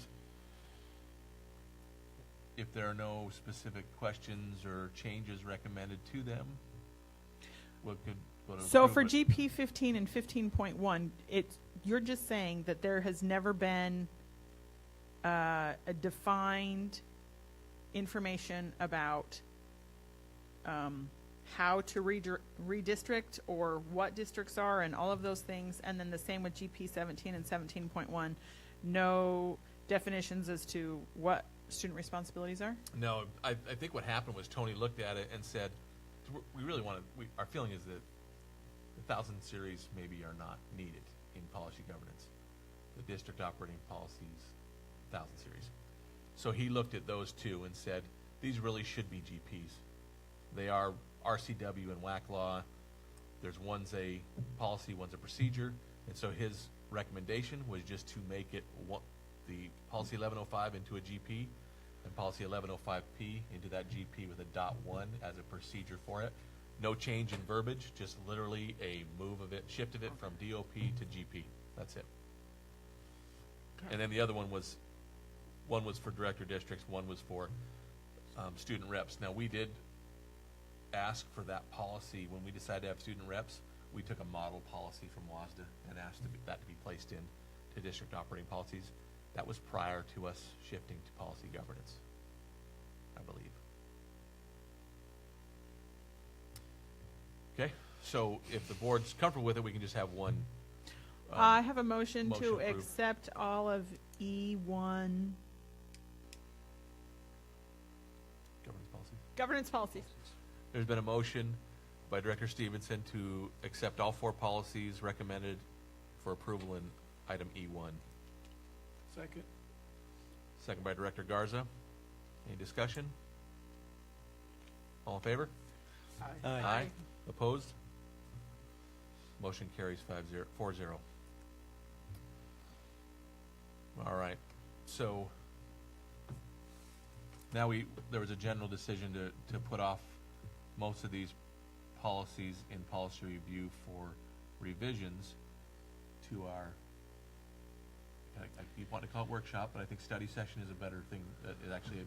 If there are no specific questions or changes recommended to them, what could go to So approve for it? GP 15 and 15.1, you're just saying that there has never been a defined information about how to redistrict or what districts are and all of those things, and then the same with GP 17 and 17.1, no definitions as to what student responsibilities are? No, I think what happened was Tony looked at it and said, we really want to, our feeling is that the 1,000 series maybe are not needed in policy governance. The district operating policies, 1,000 series. So he looked at those two and said, these really should be GPs. They are RCW and WAC law. One's a policy, one's a procedure. And so his recommendation was just to make it the policy 1105 into a GP and policy 1105P into that GP with a .1 as a procedure for it. No change in verbiage, just literally a move of it, shifted it from DOP to GP. That's it. And then the other one was for director districts, one was for student reps. Now, we did ask for that policy when we decided to have student reps. We took a model policy from WASDA and asked that to be placed in to district operating policies. That was prior to us shifting to policy governance, I believe. Okay, so if the board's comfortable with it, we can just have one. I have a motion motion to approved. accept all of E1 Governance policies. governance policies. There's been a motion by Director Stevenson to accept all 4 policies recommended for approval in item E1. Second. Second by Director Garza. Any discussion? All in favor? Aye. Opposed? Motion carries 4-0. All right. So now there was a general decision to put off most of these policies in policy review for revisions to our, I keep wanting to call it workshop, but I think study session is a better thing. That is actually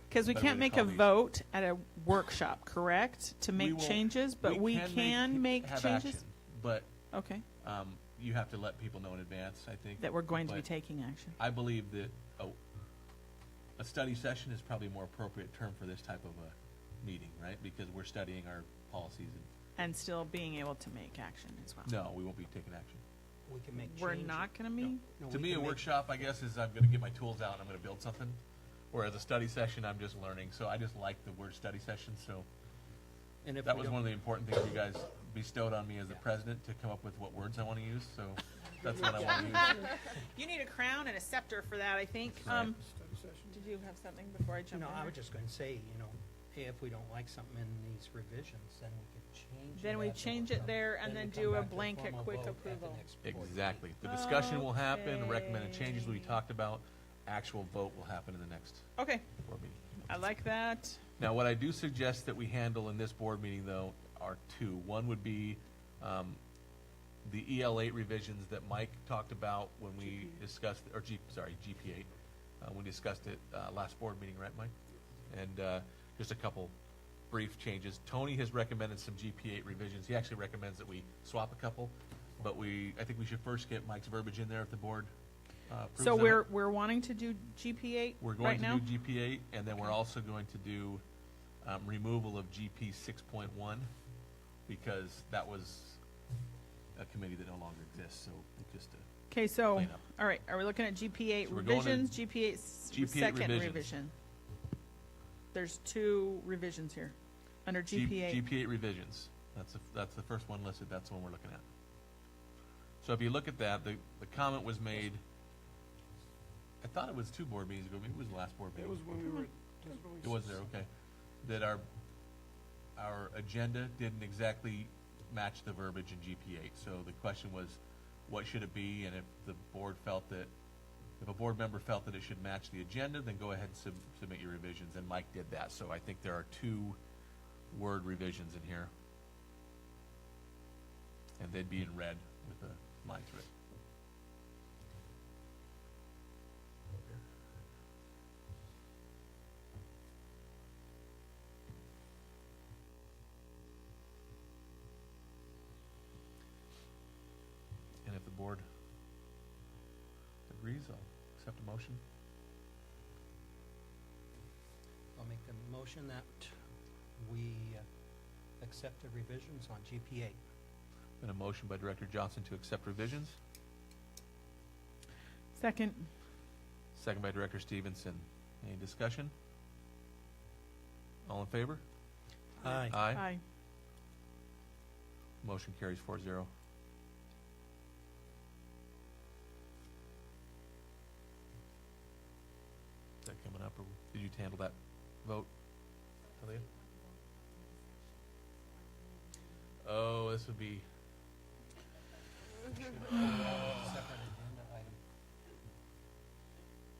Because we better way can't to make call a these. vote at a workshop, correct? To make won't- changes, but we can make have changes? action, but Okay, you have to let people know in advance, I think. that we're going to be But taking action. I believe that a study session is probably a more appropriate term for this type of a meeting, right? Because we're studying our policies. And still being able to make action as well. No, we won't be taking action. We can make We're changes. not going to meet? No, To we me, a can make- workshop, I guess, is I'm going to get my tools out and I'm going to build something. Whereas a study session, I'm just learning. So I just like the word study session. So And if that we was don't- one of the important things you guys bestowed on me as the president to come up with what words I want to use. So that's what I want to use. You need a crown and a scepter for that, I think. Right. Study session. Did you have something before I jump No, in? I there? was just going to say, if we don't like something in these revisions, then we could change it. Then we at the change it workshop. there and then we come do a back to blanket formal quick vote at the approval. next board meeting. Exactly. The discussion will happen, recommended changes we Okay. talked about, actual vote will happen in the next Okay, board meeting. I like that. Now, what I do suggest that we handle in this board meeting, though, are 2. One would be the EL8 revisions that Mike talked about when we discussed, or GP8. We discussed it last board meeting, right, Mike? And just a couple brief changes. Tony has recommended some GP8 revisions. He actually recommends that we swap a couple, but I think we should first get Mike's verbiage in there if the board approves So of it. we're wanting to do GP8 We're right going now? to do GP8, and then we're also going to do removal of GP 6.1, because that was a committee that no longer exists, so just to Okay, so, clean up. all right, are we looking at GP8 So we're going to revisions, GP8 GP8 second revisions. revision? There's 2 revisions here, under GP8. GP8 revisions. That's the first one listed. That's the one we're looking at. So if you look at that, the comment was made I thought it was 2 board meetings ago, maybe it was the last board It meeting. was when we were. It was there, okay. That our agenda didn't exactly match the verbiage in GP8. So the question was, what should it be? And if the board felt that, if a board member felt that it should match the agenda, then go ahead and submit your revisions. And Mike did that. So I think there are 2 word revisions in here. And they'd be in red with a line through it. And if the board agrees, I'll accept a motion. I'll make the motion that we accept the revisions on GP8. Been a motion by Director Johnson to accept revisions, Second. second by Director Stevenson. Any discussion? All in favor? Aye. Aye. Motion carries 4-0. Is that coming up, or did you handle that vote, Talia? Oh, this would be, Separate agenda item.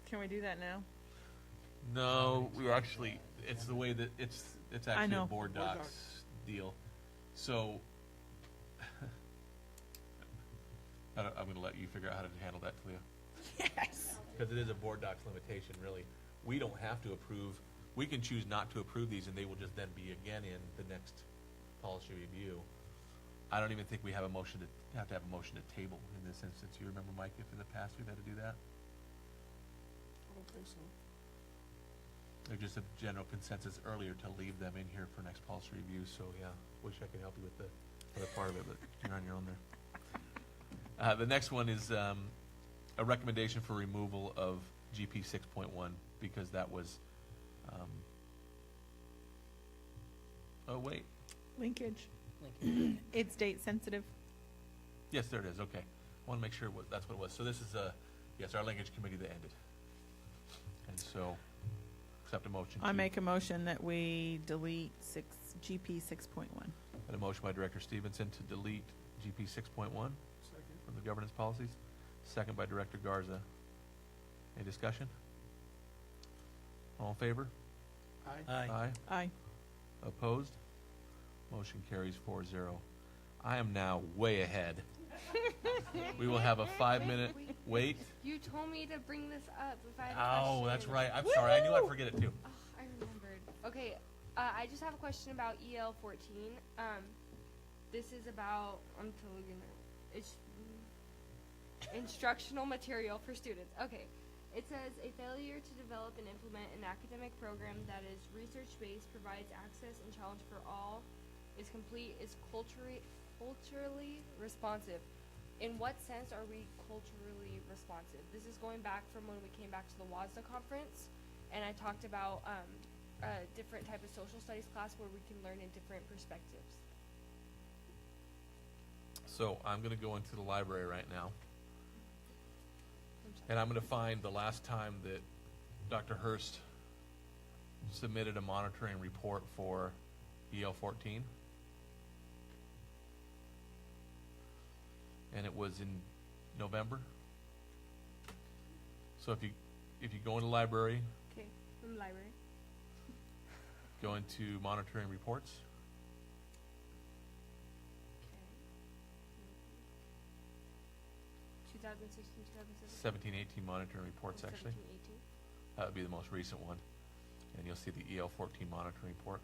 Can we do that now? no, we were actually, it's the way that, it's actually a know. board docs deal. So, I'm gonna let you figure out how to handle that, Talia. Yes. Because it is a board docs limitation, really. We don't have to approve, we can choose not to approve these, and they will just then be again in the next policy review. I don't even think we have a motion to, have to have a motion to table in this instance. You remember, Mike, if in the past we've had to do that? I don't think so. There's just a general consensus earlier to leave them in here for next policy review, so yeah, wish I could help you with the other part of it, but you're on your own there. The next one is a recommendation for removal of GP 6.1, because that was, oh, wait. Linkage. Lincoln. It's date sensitive. Yes, there it is, okay. I want to make sure that's what it was. So this is, yes, our linkage committee that ended. And so, accept a motion. I to- make a motion that we delete GP 6.1. And a motion by Director Stevenson to delete GP 6.1 Second. from the governance policies. Second by Director Garza. Any discussion? All in favor? Aye. Aye. Opposed? Motion carries 4-0. I am now way ahead. We will have a 5-minute wait. You told me to bring this up if I had a Oh, question. that's right. I'm sorry. I knew I'd forget it too. Oh, I remembered. Okay, I just have a question about EL 14. This is about, I'm totally gonna, it's instructional material for students. Okay, it says a failure to develop and implement an academic program that is research-based, provides access and challenge for all, is complete, is culturally responsive. In what sense are we culturally responsive? This is going back from when we came back to the WASDA conference, and I talked about a different type of social studies class where we can learn in different perspectives. So I'm going to go into the library right now, I'm sorry. and I'm going to find the last time that Dr. Hurst submitted a monitoring report for EL 14. And it was in November. So if you go into the library, Okay, from the library. go into monitoring reports, Okay. 2016, 2017. 17-18 monitoring reports actually. 17, 18. That would be the most recent one. And you'll see the EL 14 monitoring report.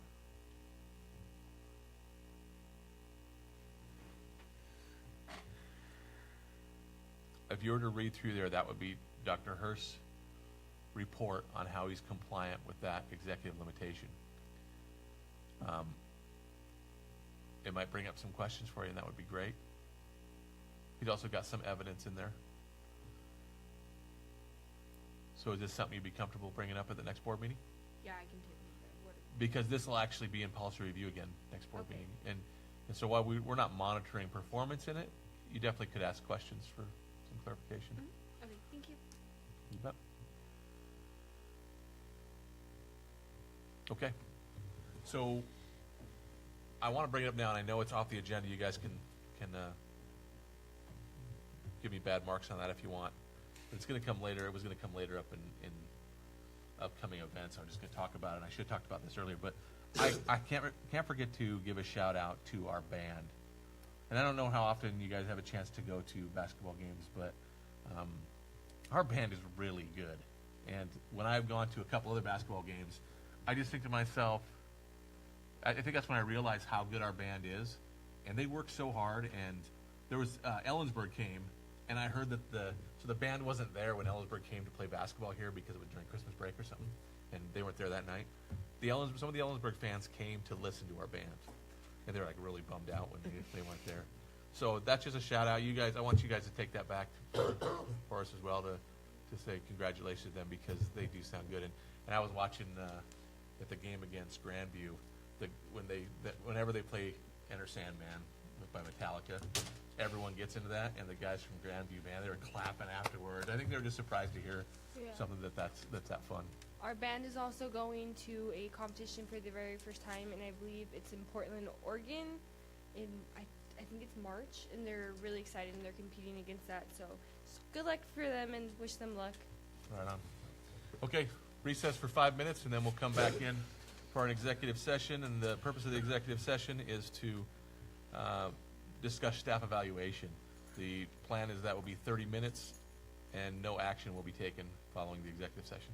If you were to read through there, that would be Dr. Hurst's report on how he's compliant with that executive limitation. It might bring up some questions for you, and that would be great. He's also got some evidence in there. So is this something you'd be comfortable bringing up at the next board meeting? Yeah, I can take it. What? Because this will actually be in policy review again next board Okay. meeting. And so while we're not monitoring performance in it, you definitely could ask questions for some clarification. Okay, thank you. You bet. Okay. So I want to bring it up now, and I know it's off the agenda. You guys can give me bad marks on that if you want. But it's going to come later. It was going to come later up in upcoming events. I'm just going to talk about it. And I should have talked about this earlier, but I can't forget to give a shout out to our band. And I don't know how often you guys have a chance to go to basketball games, but our band is really good. And when I've gone to a couple other basketball games, I just think to myself, I think that's when I realized how good our band is. And they work so hard. And there was Ellensburg came, and I heard that the band wasn't there when Ellensburg came to play basketball here because it was during Christmas break or something, and they weren't there that night. Some of the Ellensburg fans came to listen to our band, and they were like really bummed out when they weren't there. So that's just a shout out. You guys, I want you guys to take that back for us as well to say congratulations to them because they do sound good. And I was watching at the game against Grandview, whenever they play Enter Sandman by Metallica, everyone gets into that, and the guys from Grandview, man, they were clapping afterwards. I think they were just surprised to hear something that's that fun. Our band is also going to a competition for the very first time, and I believe it's in Portland, Oregon, in I think it's March, and they're really excited, and they're competing against that. So good luck for them, and wish them luck. Right on. Okay, recess for 5 minutes, and then we'll come back in for an executive session. And the purpose of the executive session is to discuss staff evaluation. The plan is that will be 30 minutes, and no action will be taken following the executive session.